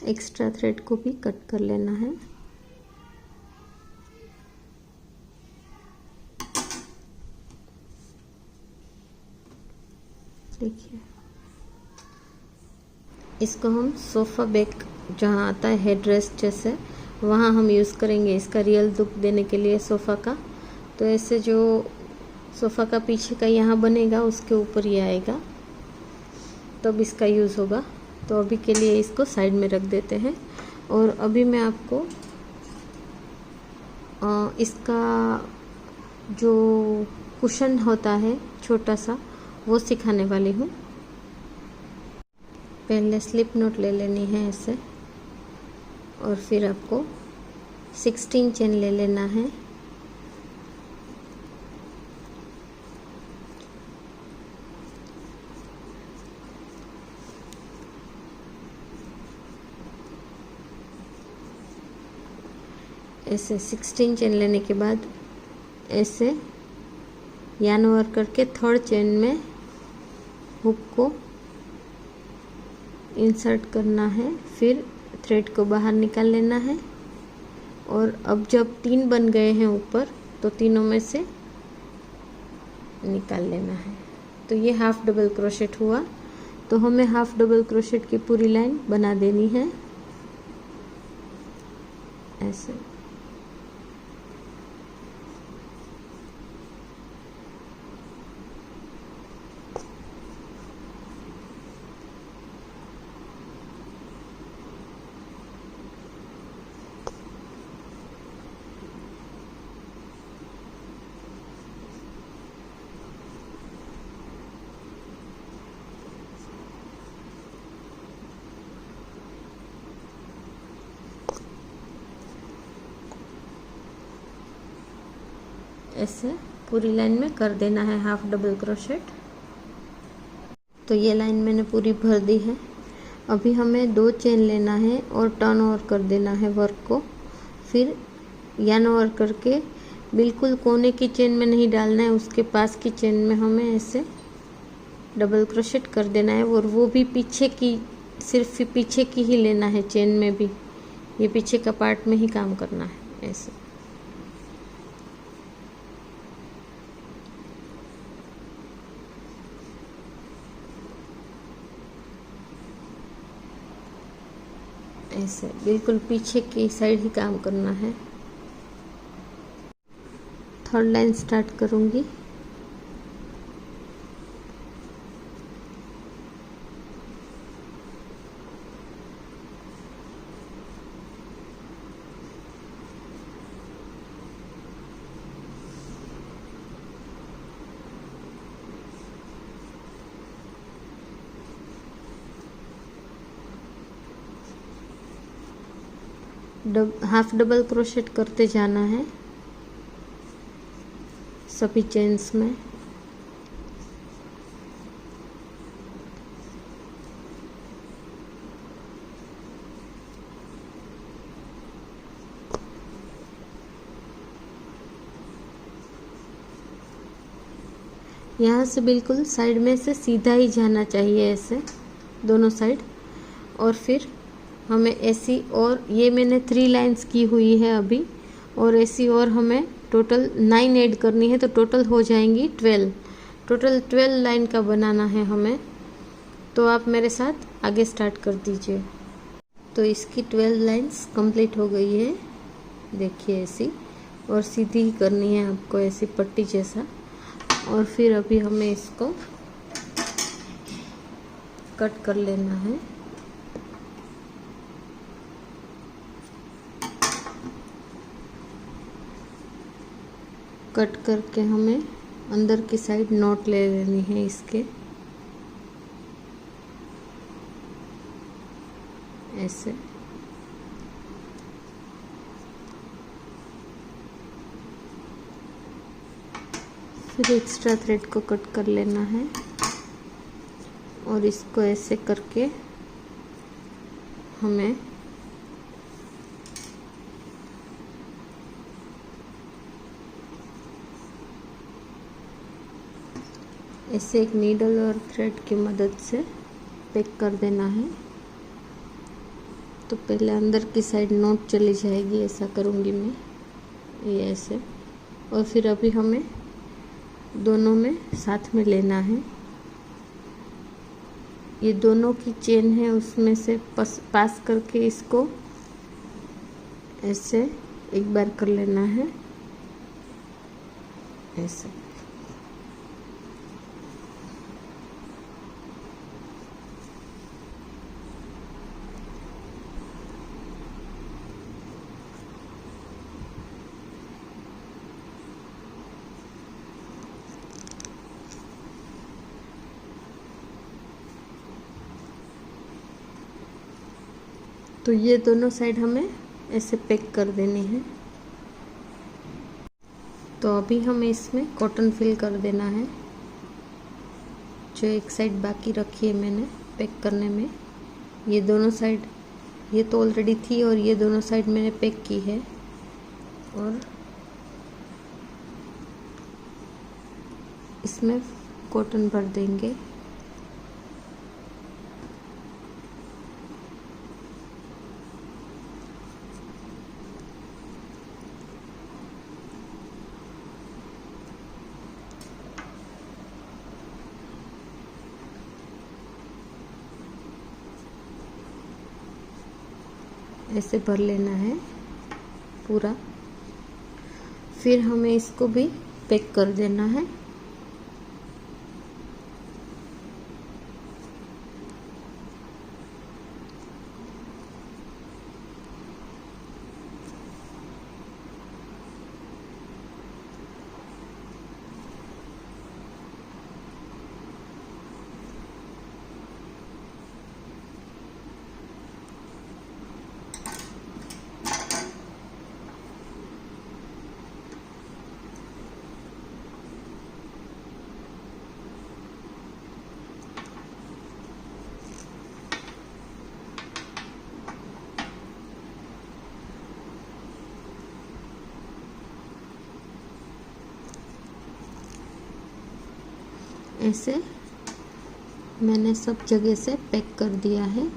[SPEAKER 2] एक्स्ट्रा थ्रेड को भी कट कर लेना है। देखिए इसको हम सोफ़ा बैक जहाँ आता है हेड रेस्ट जैसे, वहाँ हम यूज़ करेंगे इसका रियल लुक देने के लिए सोफ़ा का। तो ऐसे जो सोफ़ा का पीछे का यहाँ बनेगा उसके ऊपर ही आएगा, तब इसका यूज़ होगा। तो अभी के लिए इसको साइड में रख देते हैं। और अभी मैं आपको इसका जो कुशन होता है छोटा सा वो सिखाने वाली हूँ। पहले स्लिप नोट ले लेनी है ऐसे, और फिर आपको 16 चेन ले लेना है। ऐसे 16 चेन लेने के बाद ऐसे यार्न ओवर करके थर्ड चेन में हुक को इंसर्ट करना है। फिर थ्रेड को बाहर निकाल लेना है। और अब जब 3 बन गए हैं ऊपर, तो तीनों में से निकाल लेना है। तो ये हाफ डबल क्रोशेट हुआ। तो हमें हाफ डबल क्रोशेट की पूरी लाइन बना देनी है ऐसे। ऐसे पूरी लाइन में कर देना है हाफ डबल क्रोशेट। तो ये लाइन मैंने पूरी भर दी है। अभी हमें 2 चेन लेना है और टर्न ओवर कर देना है वर्क को। फिर यार्न ओवर करके बिल्कुल कोने की चेन में नहीं डालना है, उसके पास की चेन में हमें ऐसे डबल क्रोशेट कर देना है। और वो भी पीछे की, सिर्फ पीछे की ही लेना है चेन में भी, ये पीछे का पार्ट में ही काम करना है ऐसे। ऐसे बिल्कुल पीछे की साइड ही काम करना है। थर्ड लाइन स्टार्ट करूंगी।
[SPEAKER 1] हाफ डबल क्रोशेट करते जाना है सभी चेन्स में। यहाँ से बिल्कुल साइड में से सीधा ही जाना चाहिए ऐसे दोनों साइड। और फिर हमें ऐसी, और ये मैंने 3 लाइंस की हुई है अभी, और ऐसी और हमें टोटल 9 ऐड करनी है, तो टोटल हो जाएंगी 12। टोटल 12 लाइन का बनाना है हमें। तो आप मेरे साथ आगे स्टार्ट कर दीजिए। तो इसकी 12 लाइंस कंप्लीट हो गई है, देखिए ऐसी, और सीधी ही करनी है आपको ऐसी पट्टी जैसा। और फिर अभी हमें इसको कट कर लेना है। कट करके हमें अंदर की साइड नॉट ले लेनी है इसके, ऐसे। फिर एक्स्ट्रा थ्रेड को कट कर लेना है और इसको ऐसे करके हमें ऐसे एक नीडल और थ्रेड की मदद से पैक कर देना है। तो पहले अंदर की साइड नॉट चली जाएगी, ऐसा करूँगी मैं, ये ऐसे। और फिर अभी हमें दोनों में साथ में लेना है। ये दोनों की चेन है उसमें से पास करके इसको ऐसे एक बार कर लेना है, ऐसे। तो ये दोनों साइड हमें ऐसे पैक कर देनी है। तो अभी हमें इसमें कॉटन फिल कर देना है, जो एक साइड बाकी रखी है मैंने पैक करने में। ये दोनों साइड, ये तो ऑलरेडी थी, और ये दोनों साइड मैंने पैक की है। और इसमें कॉटन भर देंगे। ऐसे भर लेना है पूरा। फिर हमें इसको भी पैक कर देना है। ऐसे मैंने सब जगह से पैक कर दिया है।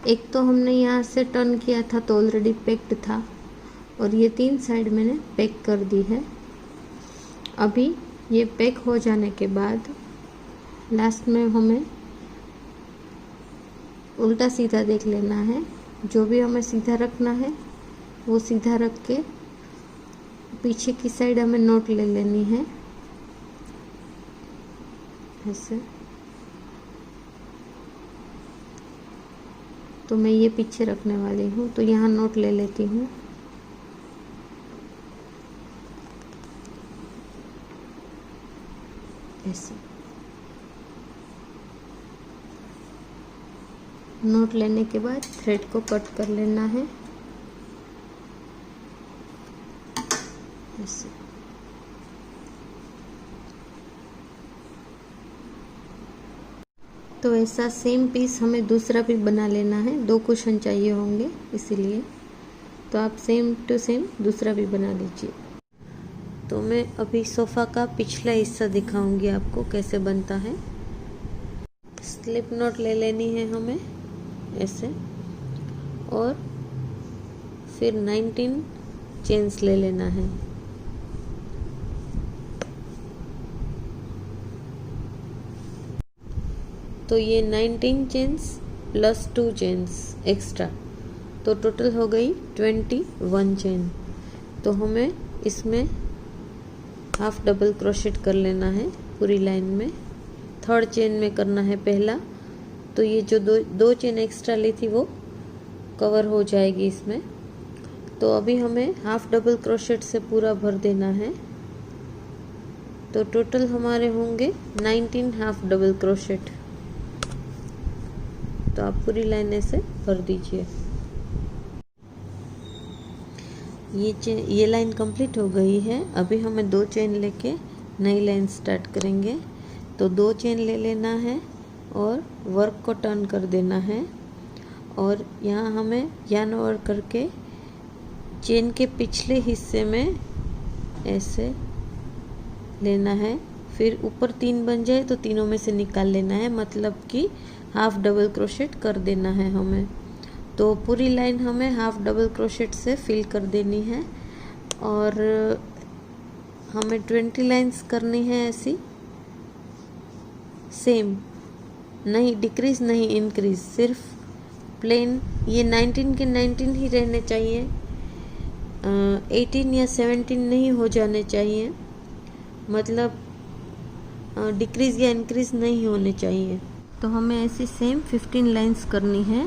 [SPEAKER 1] एक तो हमने यहाँ से टर्न किया था तो ऑलरेडी पैक्ड था, और ये 3 साइड मैंने पैक कर दी है। अभी ये पैक हो जाने के बाद लास्ट में हमें उल्टा सीधा देख लेना है। जो भी हमें सीधा रखना है वो सीधा रख के पीछे की साइड हमें नोट ले लेनी है, ऐसे। तो मैं ये पीछे रखने वाली हूँ, तो यहाँ नोट ले लेती हूँ, ऐसे। नोट लेने के बाद थ्रेड को कट कर लेना है ऐसे। तो ऐसा सेम पीस हमें दूसरा भी बना लेना है, 2 कुशन चाहिए होंगे इसीलिए, तो आप सेम टू सेम दूसरा भी बना लीजिए। तो मैं अभी सोफ़ा का पिछला हिस्सा दिखाऊंगी आपको कैसे बनता है। स्लिप नॉट ले लेनी है हमें ऐसे, और फिर 19 चेन्स ले लेना है। तो ये 19 चेन्स प्लस 2 चेन्स एक्स्ट्रा, तो टोटल हो गई 21 चेन। तो हमें इसमें हाफ डबल क्रोशेट कर लेना है पूरी लाइन में। 3rd चेन में करना है पहला, तो ये जो दो चेन एक्स्ट्रा ली थी वो कवर हो जाएगी इसमें। तो अभी हमें हाफ डबल क्रोशेट से पूरा भर देना है। तो टोटल हमारे होंगे 19 हाफ डबल क्रोशेट। तो आप पूरी लाइन ऐसे भर दीजिए। ये लाइन कंप्लीट हो गई है। अभी हमें 2 चेन लेके नई लाइन स्टार्ट करेंगे। तो 2 चेन ले लेना है और वर्क को टर्न कर देना है, और यहाँ हमें यार्न ओवर करके चेन के पिछले हिस्से में ऐसे लेना है। फिर ऊपर 3 बन जाए तो तीनों में से निकाल लेना है, मतलब कि हाफ डबल क्रोशेट कर देना है हमें। तो पूरी लाइन हमें हाफ डबल क्रोशेट से फिल कर देनी है, और हमें 20 लाइंस करनी है ऐसी सेम, नहीं डिक्रीज नहीं इंक्रीज, सिर्फ प्लेन। ये 19 के 19 ही रहने चाहिए, 18 या 17 नहीं हो जाने चाहिए, मतलब डिक्रीज या इंक्रीज नहीं होने चाहिए। तो हमें ऐसी सेम 15 लाइंस करनी है,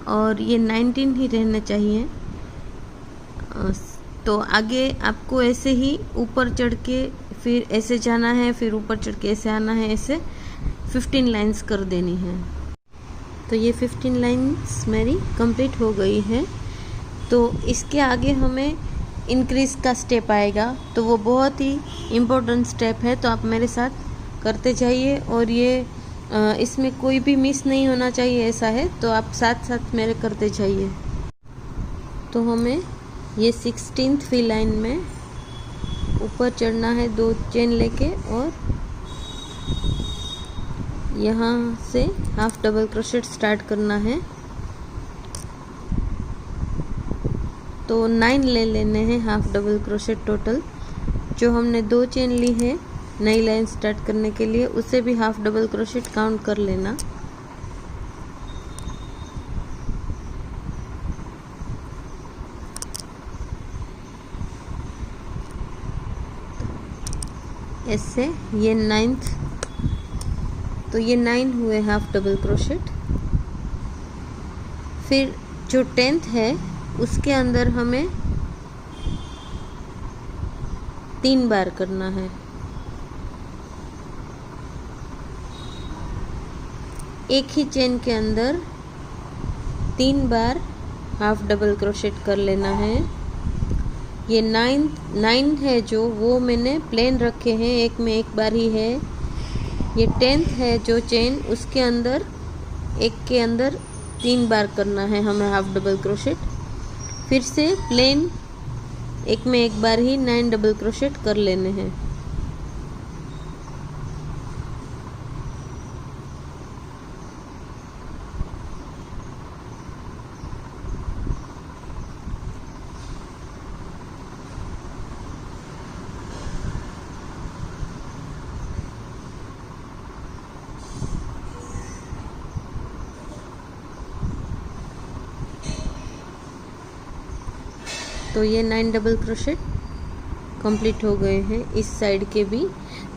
[SPEAKER 1] और ये 19 ही रहना चाहिए। तो आगे आपको ऐसे ही ऊपर चढ़ के फिर ऐसे जाना है, फिर ऊपर चढ़ के ऐसे आना है, ऐसे 15 लाइंस कर देनी है। तो ये 15 लाइंस मेरी कंप्लीट हो गई है। तो इसके आगे हमें इंक्रीज का स्टेप आएगा, तो वो बहुत ही इम्पोर्टेंट स्टेप है। तो आप मेरे साथ करते जाइए, और ये इसमें कोई भी मिस नहीं होना चाहिए, ऐसा है। तो आप साथ साथ मेरे करते जाइए। तो हमें ये 16वीं लाइन में ऊपर चढ़ना है 2 चेन लेके, और यहाँ से हाफ डबल क्रोशेट स्टार्ट करना है। तो 9 ले लेने हैं हाफ डबल क्रोशेट टोटल। जो हमने 2 चेन ली है नई लाइन स्टार्ट करने के लिए, उसे भी हाफ डबल क्रोशेट काउंट कर लेना। ऐसे ये 9th, तो ये 9 हुए हाफ डबल क्रोशेट। फिर जो 10th है उसके अंदर हमें 3 बार करना है। एक ही चेन के अंदर 3 बार हाफ डबल क्रोशेट कर लेना है। ये 9 है जो, वो मैंने प्लेन रखे हैं, एक में एक बार ही है। ये 10th है जो चेन, उसके अंदर एक के अंदर 3 बार करना है हमें हाफ डबल क्रोशेट। फिर से प्लेन एक में एक बार ही 9 डबल क्रोशेट कर लेने हैं। तो ये 9 डबल क्रोशेट कंप्लीट हो गए हैं इस साइड के भी।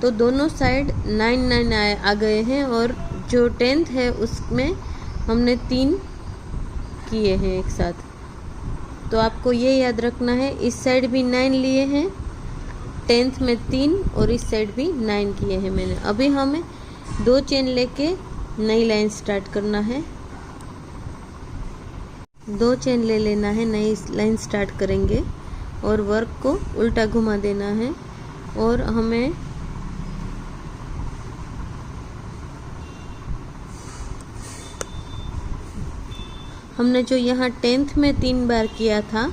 [SPEAKER 1] तो दोनों साइड 9 आ गए हैं, और जो 10th है उसमें हमने 3 किए हैं एक साथ। तो आपको ये याद रखना है, इस साइड भी 9 लिए हैं, 10th में 3, और इस साइड भी 9 किए हैं मैंने। अभी हमें 2 चेन लेके नई लाइन स्टार्ट करना है। 2 चेन ले लेना है, नई लाइन स्टार्ट करेंगे। और वर्क को उल्टा घुमा देना है। और हमने जो यहाँ 10th में 3 बार किया था,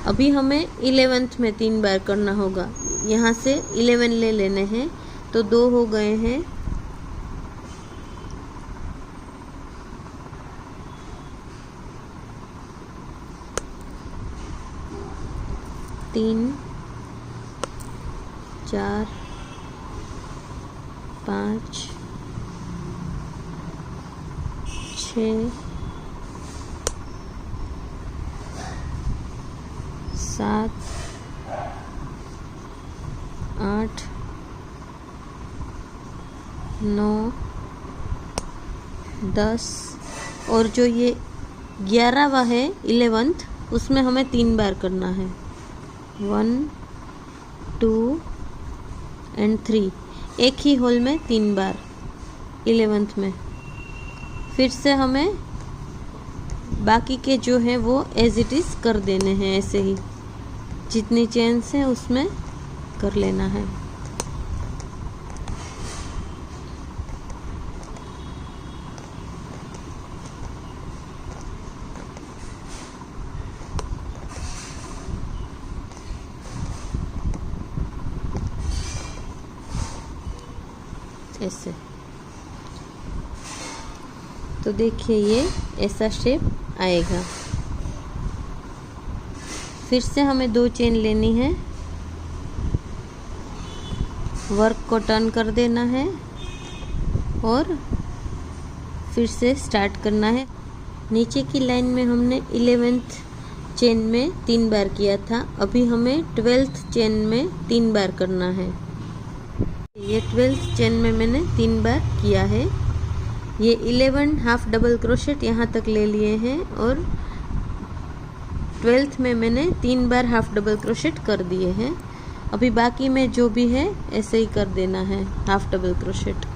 [SPEAKER 1] अभी हमें 11th में 3 बार करना होगा। यहाँ से 11 ले लेने हैं, तो 2 हो गए हैं। तीन, 4, 5, 6, 7, 8, 9, 10 और जो ये 11वां है 11th, उसमें हमें 3 बार करना है। 1, 2 एंड 3, एक ही होल में 3 बार 11th में। फिर से हमें बाकी के जो है वो एज इट इज़ कर देने हैं, ऐसे ही जितनी चेन्स हैं उसमें कर लेना है। ऐसे। तो देखिए ये ऐसा शेप आएगा। फिर से हमें 2 चेन लेनी है, वर्क को टर्न कर देना है और फिर से स्टार्ट करना है। नीचे की लाइन में हमने 11th चेन में 3 बार किया था, अभी हमें 12th चेन में 3 बार करना है। ये 12th चेन में मैंने 3 बार किया है। ये 11 हाफ डबल क्रोशेट यहाँ तक ले लिए हैं और 12th में मैंने 3 बार हाफ डबल क्रोशेट कर दिए हैं। अभी बाकी में जो भी है ऐसे ही कर देना है हाफ डबल क्रोशेट।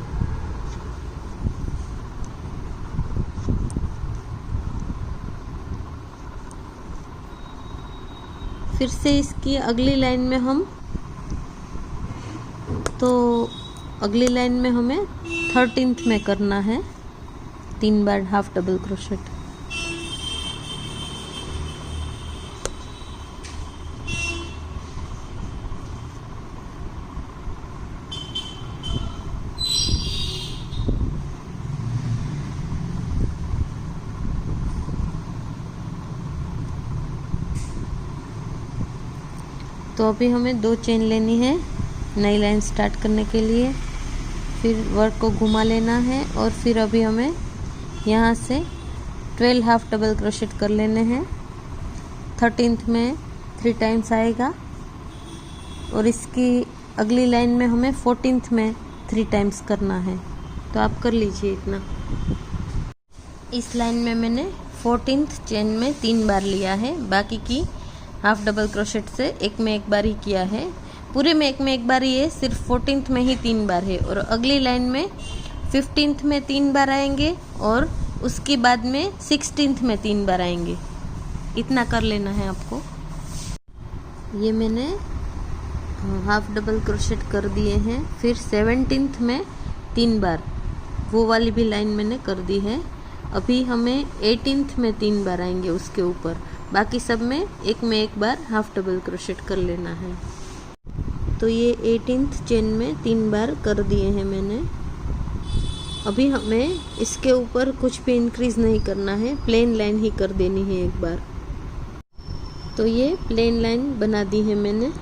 [SPEAKER 1] फिर से इसकी अगली लाइन में अगली लाइन में हमें 13th में करना है 3 बार हाफ डबल क्रोशेट। तो अभी हमें 2 चेन लेनी है नई लाइन स्टार्ट करने के लिए। फिर वर्क को घुमा लेना है और फिर अभी हमें यहाँ से 12 हाफ डबल क्रोशेट कर लेने हैं। 13th में 3 टाइम्स आएगा और इसकी अगली लाइन में हमें 14th में 3 टाइम्स करना है। तो आप कर लीजिए इतना। इस लाइन में मैंने 14th चेन में 3 बार लिया है, बाकी की हाफ डबल क्रोशेट से एक में एक बार ही किया है। पूरे में एक में एक बार ही है, सिर्फ 14th में ही 3 बार है। और अगली लाइन में 15th में 3 बार आएंगे और उसके बाद में 16th में 3 बार आएंगे। इतना कर लेना है आपको। ये मैंने हाफ डबल क्रोशेट कर दिए हैं। फिर 17th में 3 बार वो वाली भी लाइन मैंने कर दी है। अभी हमें 18th में 3 बार आएंगे उसके ऊपर। बाकी सब में एक बार हाफ डबल क्रोशेट कर लेना है। तो ये 18th चेन में 3 बार कर दिए हैं मैंने। अभी हमें इसके ऊपर कुछ भी इंक्रीज नहीं करना है, प्लेन लाइन ही कर देनी है एक बार। तो ये प्लेन लाइन बना दी है मैंने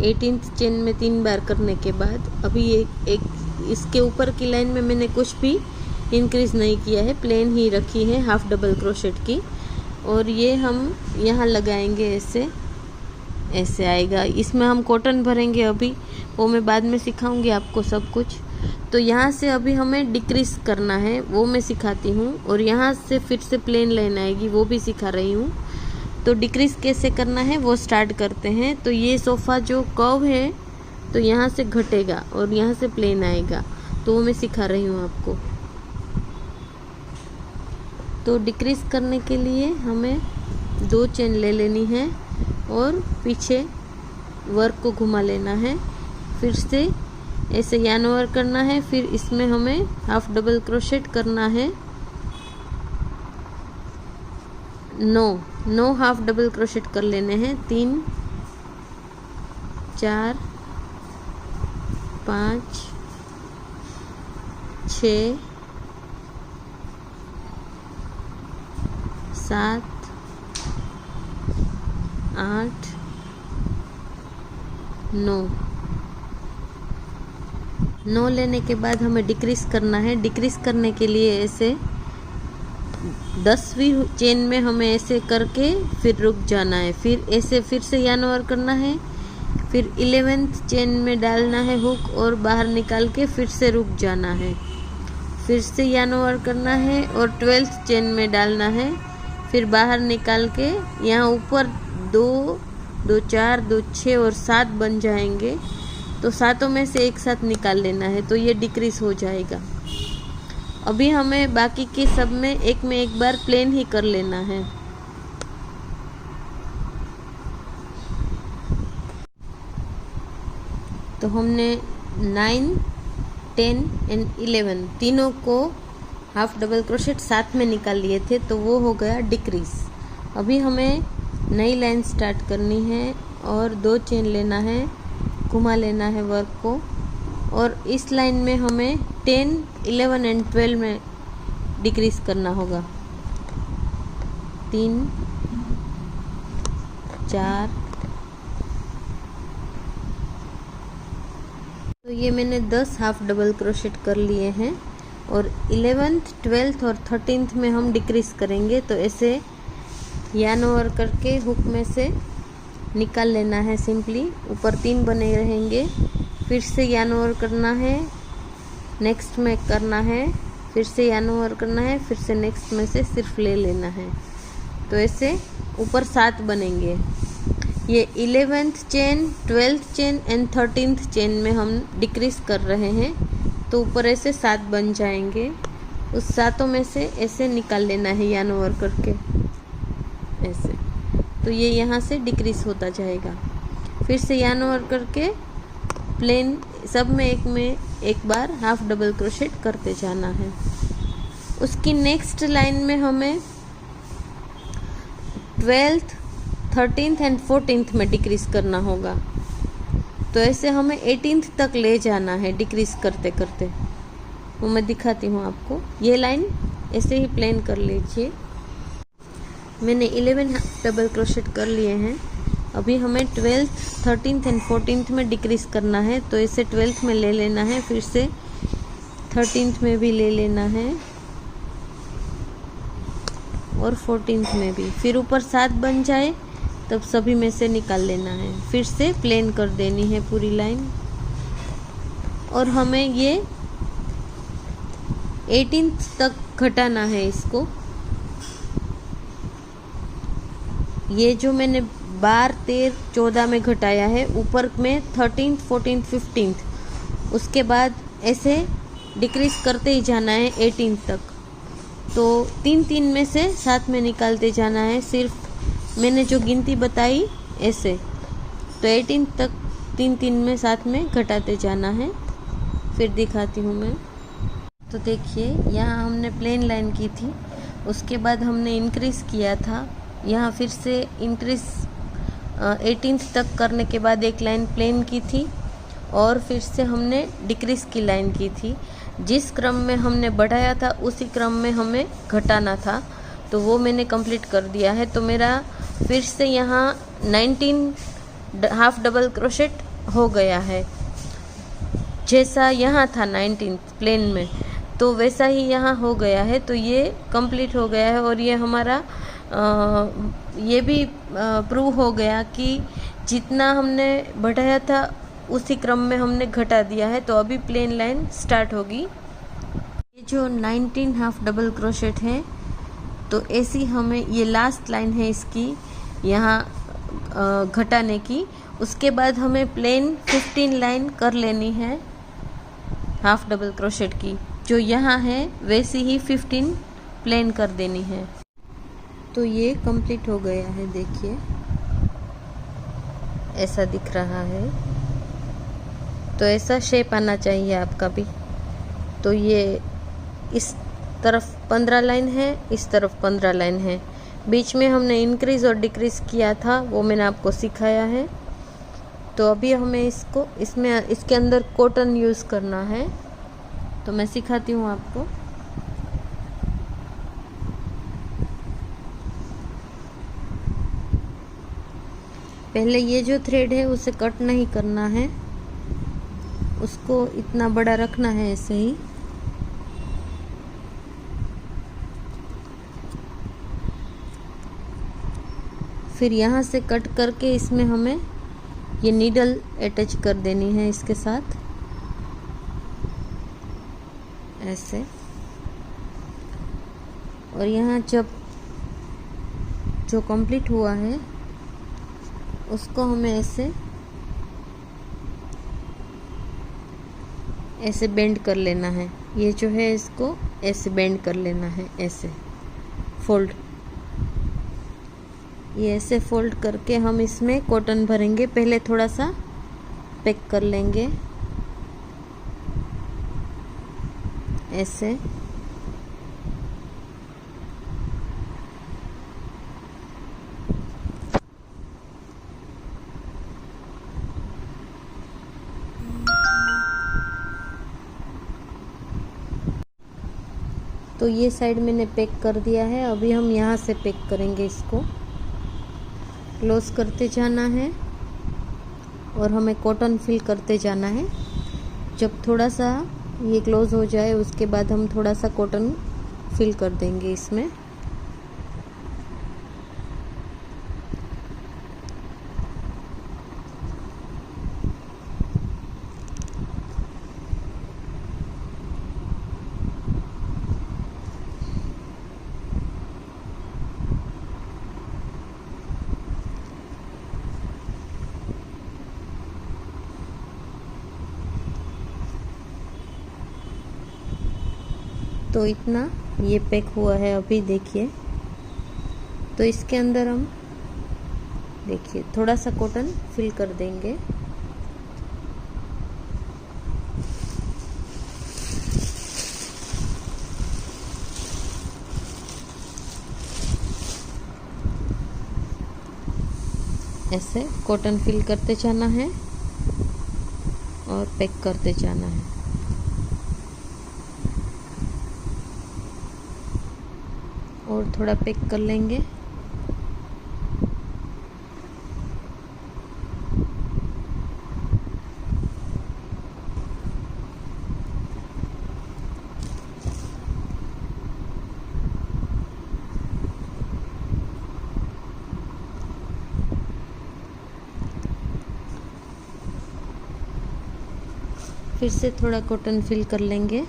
[SPEAKER 1] 18th चेन में 3 बार करने के बाद। अभी एक इसके ऊपर की लाइन में मैंने कुछ भी इंक्रीज नहीं किया है, प्लेन ही रखी है हाफ डबल क्रोशेट की। और ये हम यहाँ लगाएंगे, ऐसे आएगा। इसमें हम कॉटन भरेंगे, अभी वो मैं बाद में सिखाऊंगी आपको सब कुछ। तो यहाँ से अभी हमें डिक्रीज करना है, वो मैं सिखाती हूँ। और यहाँ से फिर से प्लेन लाइन आएगी, वो भी सिखा रही हूँ। तो डिक्रीज कैसे करना है वो स्टार्ट करते हैं। तो ये सोफ़ा जो कर्व है तो यहाँ से घटेगा और यहाँ से प्लेन आएगा, तो वो मैं सिखा रही हूँ आपको। तो डिक्रीज करने के लिए हमें 2 चेन ले लेनी है। और पीछे वर्क को घुमा लेना है। फिर से ऐसे यार्न ओवर करना है। फिर इसमें हमें हाफ डबल क्रोशेट करना है। 9 हाफ डबल क्रोशेट कर लेने हैं। 3 4 5 6 7 8 9 लेने के बाद हमें डिक्रीज करना है। डिक्रीज करने के लिए ऐसे 10वीं चेन में हमें ऐसे करके फिर रुक जाना है। फिर ऐसे फिर से यार्न ओवर करना है। फिर 11th चेन में डालना है हुक और बाहर निकाल के फिर से रुक जाना है। फिर से यार्न ओवर करना है और 12th चेन में डालना है। फिर बाहर निकाल के यहाँ ऊपर 2 2 4 2 6 और 7 बन जाएंगे। तो सातों में से एक साथ निकाल लेना है, तो ये डिक्रीज हो जाएगा। अभी हमें बाकी के सब में एक बार प्लेन ही कर लेना है। तो हमने 9 10 एंड 11 तीनों को हाफ डबल क्रोशेट साथ में निकाल लिए थे, तो वो हो गया डिक्रीज। अभी हमें नई लाइन स्टार्ट करनी है और 2 चेन लेना है, घुमा लेना है वर्क को, और इस लाइन में हमें 10 11 एंड 12 में डिक्रीज करना होगा। 3 4 तो ये मैंने 10 हाफ डबल क्रोशेट कर लिए हैं और 11th 12th और 13th में हम डिक्रीज करेंगे। तो ऐसे यार्न ओवर करके हुक में से निकाल लेना है सिंपली। ऊपर 3 बने रहेंगे। फिर से यार्न ओवर करना है, नेक्स्ट में करना है, फिर से यार्न ओवर करना है, फिर से नेक्स्ट में से सिर्फ ले लेना है। तो ऐसे ऊपर 7 बनेंगे। ये 11th chain 12th chain and 13th chain में हम डिक्रीज कर रहे हैं, तो ऊपर ऐसे 7 बन जाएंगे। उस सातों में से ऐसे निकाल लेना है यार्न ओवर करके ऐसे। तो ये यहाँ से डिक्रीज होता जाएगा। फिर से यार्न ओवर करके प्लेन सब में एक बार हाफ डबल क्रोशेट करते जाना है। उसकी नेक्स्ट लाइन में हमें 12th 13th एंड 14th में डिक्रीज करना होगा। तो ऐसे हमें 18th तक ले जाना है डिक्रीज करते करते। वो मैं दिखाती हूँ आपको। ये लाइन ऐसे ही प्लेन कर लीजिए। मैंने 11 डबल क्रोशेट कर लिए हैं। अभी हमें 12th 13th एंड 14th में डिक्रीज करना है। तो इसे 12th में ले लेना है, फिर से 13th में भी ले लेना है और 14th में भी। फिर ऊपर 7 बन जाए तब सभी में से निकाल लेना है। फिर से प्लेन कर देनी है पूरी लाइन। और हमें ये 18th तक घटाना है इसको। ये जो मैंने 12 13 14 में घटाया है, ऊपर में 13th 14th 15th, उसके बाद ऐसे डिक्रीज करते ही जाना है 18th तक। तो 3 में से साथ में निकालते जाना है। सिर्फ मैंने जो गिनती बताई ऐसे, तो 18th तक 3 में साथ में घटाते जाना है। फिर दिखाती हूँ मैं। तो देखिए, यहाँ हमने प्लेन लाइन की थी, उसके बाद हमने इंक्रीज़ किया था। यहाँ फिर से इंक्रीज़ 18th तक करने के बाद एक लाइन प्लेन की थी और फिर से हमने डिक्रीज़ की लाइन की थी। जिस क्रम में हमने बढ़ाया था उसी क्रम में हमें घटाना था, तो वो मैंने कंप्लीट कर दिया है। तो मेरा फिर से यहाँ 19 हाफ डबल क्रोशेट हो गया है। जैसा यहाँ था 19th प्लेन में, तो वैसा ही यहाँ हो गया है। तो ये कंप्लीट हो गया है और ये हमारा ये भी प्रूव हो गया कि जितना हमने बढ़ाया था उसी क्रम में हमने घटा दिया है। तो अभी प्लेन लाइन स्टार्ट होगी। ये जो 19 हाफ डबल क्रोशेट है, तो ऐसी हमें ये लास्ट लाइन है इसकी यहाँ घटाने की। उसके बाद हमें प्लेन 15 लाइन कर लेनी है हाफ डबल क्रोशेट की। जो यहाँ है वैसी ही 15 प्लेन कर देनी है। तो ये कंप्लीट हो गया है। देखिए, ऐसा दिख रहा है। तो ऐसा शेप आना चाहिए आपका भी। तो ये इस तरफ 15 लाइन है, इस तरफ 15 लाइन है। बीच में हमने इंक्रीज़ और डिक्रीज़ किया था, वो मैंने आपको सिखाया है। तो अभी हमें इसके अंदर कॉटन यूज़ करना है, तो मैं सिखाती हूँ आपको। पहले ये जो थ्रेड है उसे कट नहीं करना है, उसको इतना बड़ा रखना है ऐसे ही। फिर यहाँ से कट करके इसमें हमें ये नीडल अटैच कर देनी है इसके साथ ऐसे। और यहाँ जब जो कंप्लीट हुआ है उसको हमें ऐसे बेंड कर लेना है। ये जो है इसको ऐसे बेंड कर लेना है, ऐसे फोल्ड। ये ऐसे फोल्ड करके हम इसमें कॉटन भरेंगे। पहले थोड़ा सा पैक कर लेंगे ऐसे। तो ये साइड मैंने पैक कर दिया है। अभी हम यहाँ से पैक करेंगे, इसको क्लोज करते जाना है और हमें कॉटन फिल करते जाना है। जब थोड़ा सा ये क्लोज हो जाए उसके बाद हम थोड़ा सा कॉटन फिल कर देंगे इसमें। तो इतना ये पैक हुआ है अभी, देखिए। तो इसके अंदर हम देखिए थोड़ा सा कॉटन फिल कर देंगे। ऐसे कॉटन फिल करते जाना है और पैक करते जाना है। और थोड़ा पैक कर लेंगे। फिर से थोड़ा कॉटन फिल कर लेंगे।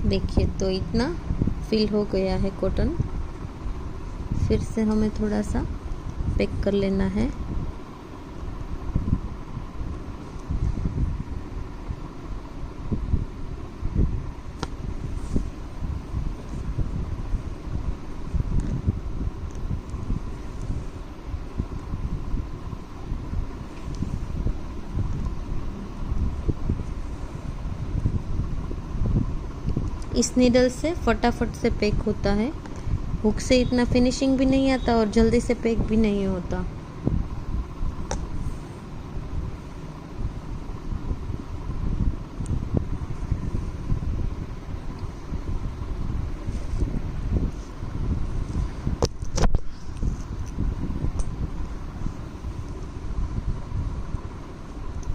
[SPEAKER 1] देखिए तो इतना फिल हो गया है कॉटन। फिर से हमें थोड़ा सा पैक कर लेना है। इस नीडल से फटाफट से पैक होता है। हुक से इतना फिनिशिंग भी नहीं आता और जल्दी से पैक भी नहीं होता।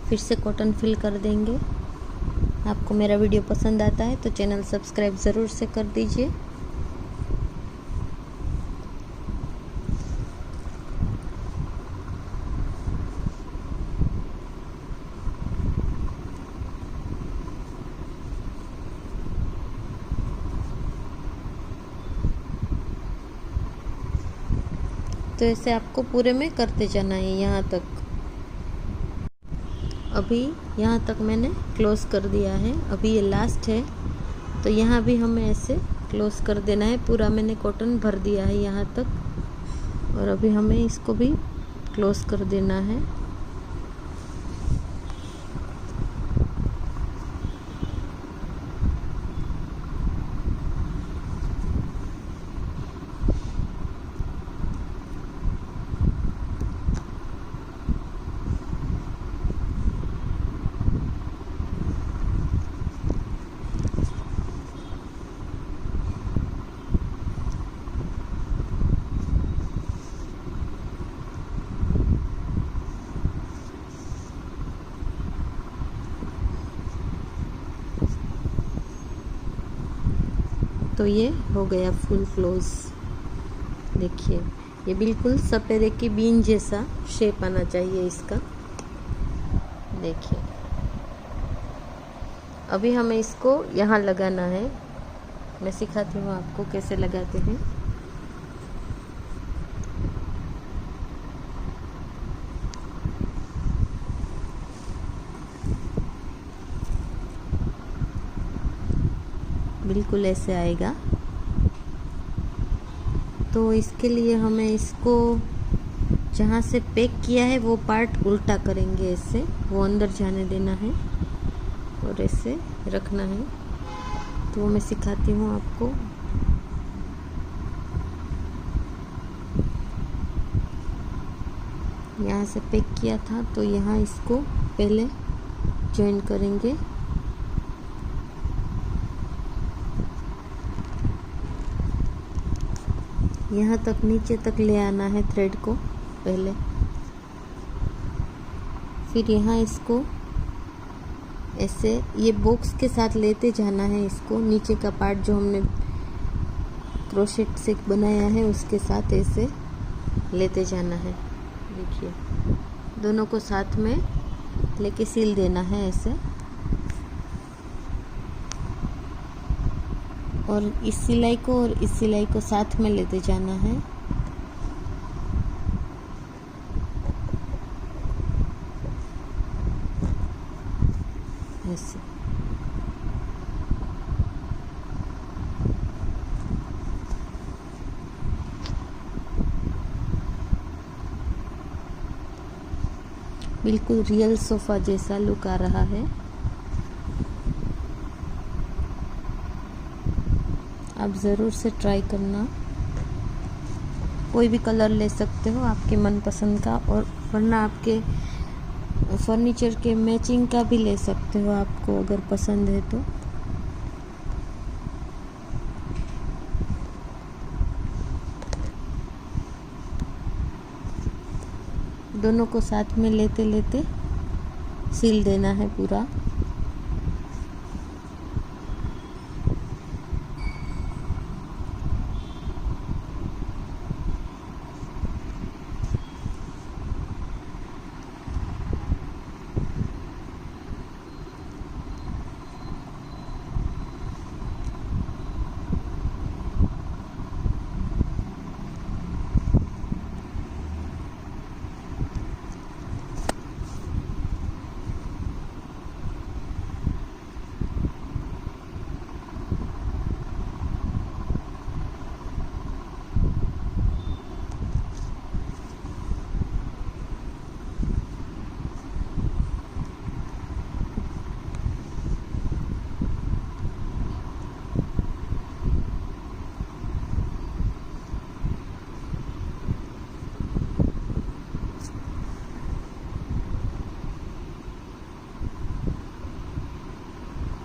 [SPEAKER 1] फिर से कॉटन फिल कर देंगे। आपको मेरा वीडियो पसंद आता है तो चैनल सब्सक्राइब ज़रूर से कर दीजिए। तो ऐसे आपको पूरे में करते जाना है यहाँ तक। अभी यहाँ तक मैंने क्लोज कर दिया है, अभी ये लास्ट है, तो यहाँ भी हमें ऐसे क्लोज कर देना है। पूरा मैंने कॉटन भर दिया है यहाँ तक, और अभी हमें इसको भी क्लोज कर देना है। तो ये हो गया फुल क्लोज। देखिए ये बिल्कुल सपेरे की बीन जैसा शेप आना चाहिए इसका। देखिए अभी हमें इसको यहाँ लगाना है। मैं सिखाती हूँ आपको कैसे लगाते हैं। बिल्कुल ऐसे आएगा। तो इसके लिए हमें इसको जहाँ से पैक किया है वो पार्ट उल्टा करेंगे, ऐसे वो अंदर जाने देना है और ऐसे रखना है। तो मैं सिखाती हूँ आपको। यहाँ से पैक किया था तो यहाँ इसको पहले जॉइन करेंगे। यहाँ तक नीचे तक ले आना है थ्रेड को पहले, फिर यहाँ इसको ऐसे ये बॉक्स के साथ लेते जाना है। इसको नीचे का पार्ट जो हमने क्रोशेट से बनाया है उसके साथ ऐसे लेते जाना है। देखिए दोनों को साथ में लेके सील देना है ऐसे, और इस सिलाई को और इस सिलाई को साथ में लेते जाना है। ऐसे बिल्कुल रियल सोफा जैसा लुक आ रहा है। आप ज़रूर से ट्राई करना। कोई भी कलर ले सकते हो आपके मनपसंद का, और वरना आपके फर्नीचर के मैचिंग का भी ले सकते हो आपको अगर पसंद है तो। दोनों को साथ में लेते लेते सील देना है पूरा।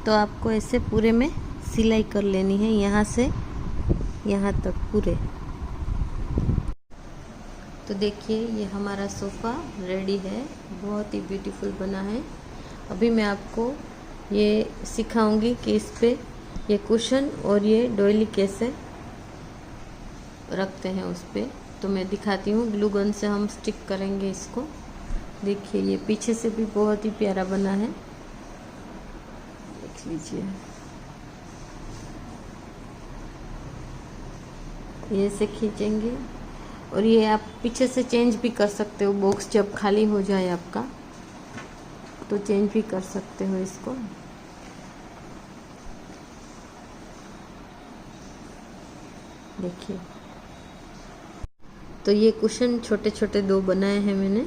[SPEAKER 1] तो आपको ऐसे पूरे में सिलाई कर लेनी है, यहाँ से यहाँ तक पूरे। तो देखिए ये हमारा सोफ़ा रेडी है, बहुत ही ब्यूटीफुल बना है। अभी मैं आपको ये सिखाऊंगी कि इस पे ये कुशन और ये डोइली कैसे रखते हैं उस पे। तो मैं दिखाती हूँ। ग्लू गन से हम स्टिक करेंगे इसको। देखिए ये पीछे से भी बहुत ही प्यारा बना है, देख लीजिए। ये से खींचेंगे और ये आप पीछे से चेंज भी कर सकते हो, बॉक्स जब खाली हो जाए आपका तो चेंज भी कर सकते हो इसको। देखिए, तो ये कुशन छोटे छोटे 2 बनाए हैं मैंने,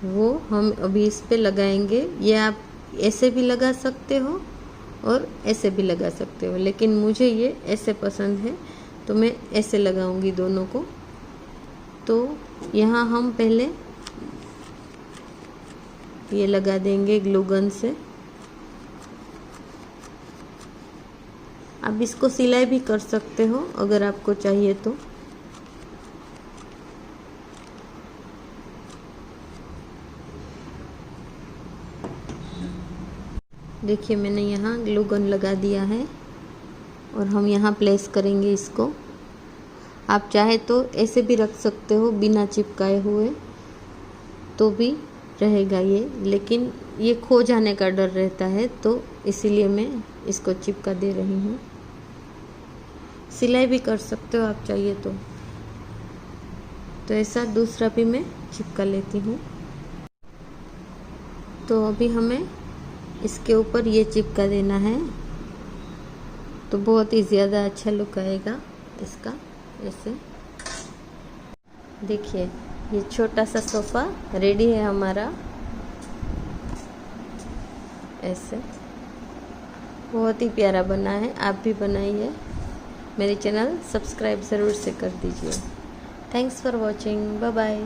[SPEAKER 1] वो हम अभी इस पे लगाएंगे। ये आप ऐसे भी लगा सकते हो और ऐसे भी लगा सकते हो, लेकिन मुझे ये ऐसे पसंद है तो मैं ऐसे लगाऊंगी दोनों को। तो यहाँ हम पहले ये लगा देंगे ग्लू गन से। आप इसको सिलाई भी कर सकते हो अगर आपको चाहिए तो। देखिए, मैंने यहाँ ग्लू गन लगा दिया है और हम यहाँ प्लेस करेंगे इसको। आप चाहे तो ऐसे भी रख सकते हो बिना चिपकाए हुए, तो भी रहेगा ये, लेकिन ये खो जाने का डर रहता है तो इसीलिए मैं इसको चिपका दे रही हूँ। सिलाई भी कर सकते हो आप चाहिए तो ऐसा दूसरा भी मैं चिपका लेती हूँ। तो अभी हमें इसके ऊपर ये चिपका देना है, तो बहुत ही ज़्यादा अच्छा लुक आएगा इसका। ऐसे देखिए, ये छोटा सा सोफ़ा रेडी है हमारा। ऐसे बहुत ही प्यारा बना है, आप भी बनाइए। मेरे चैनल सब्सक्राइब ज़रूर से कर दीजिए। Thanks for watching, bye bye.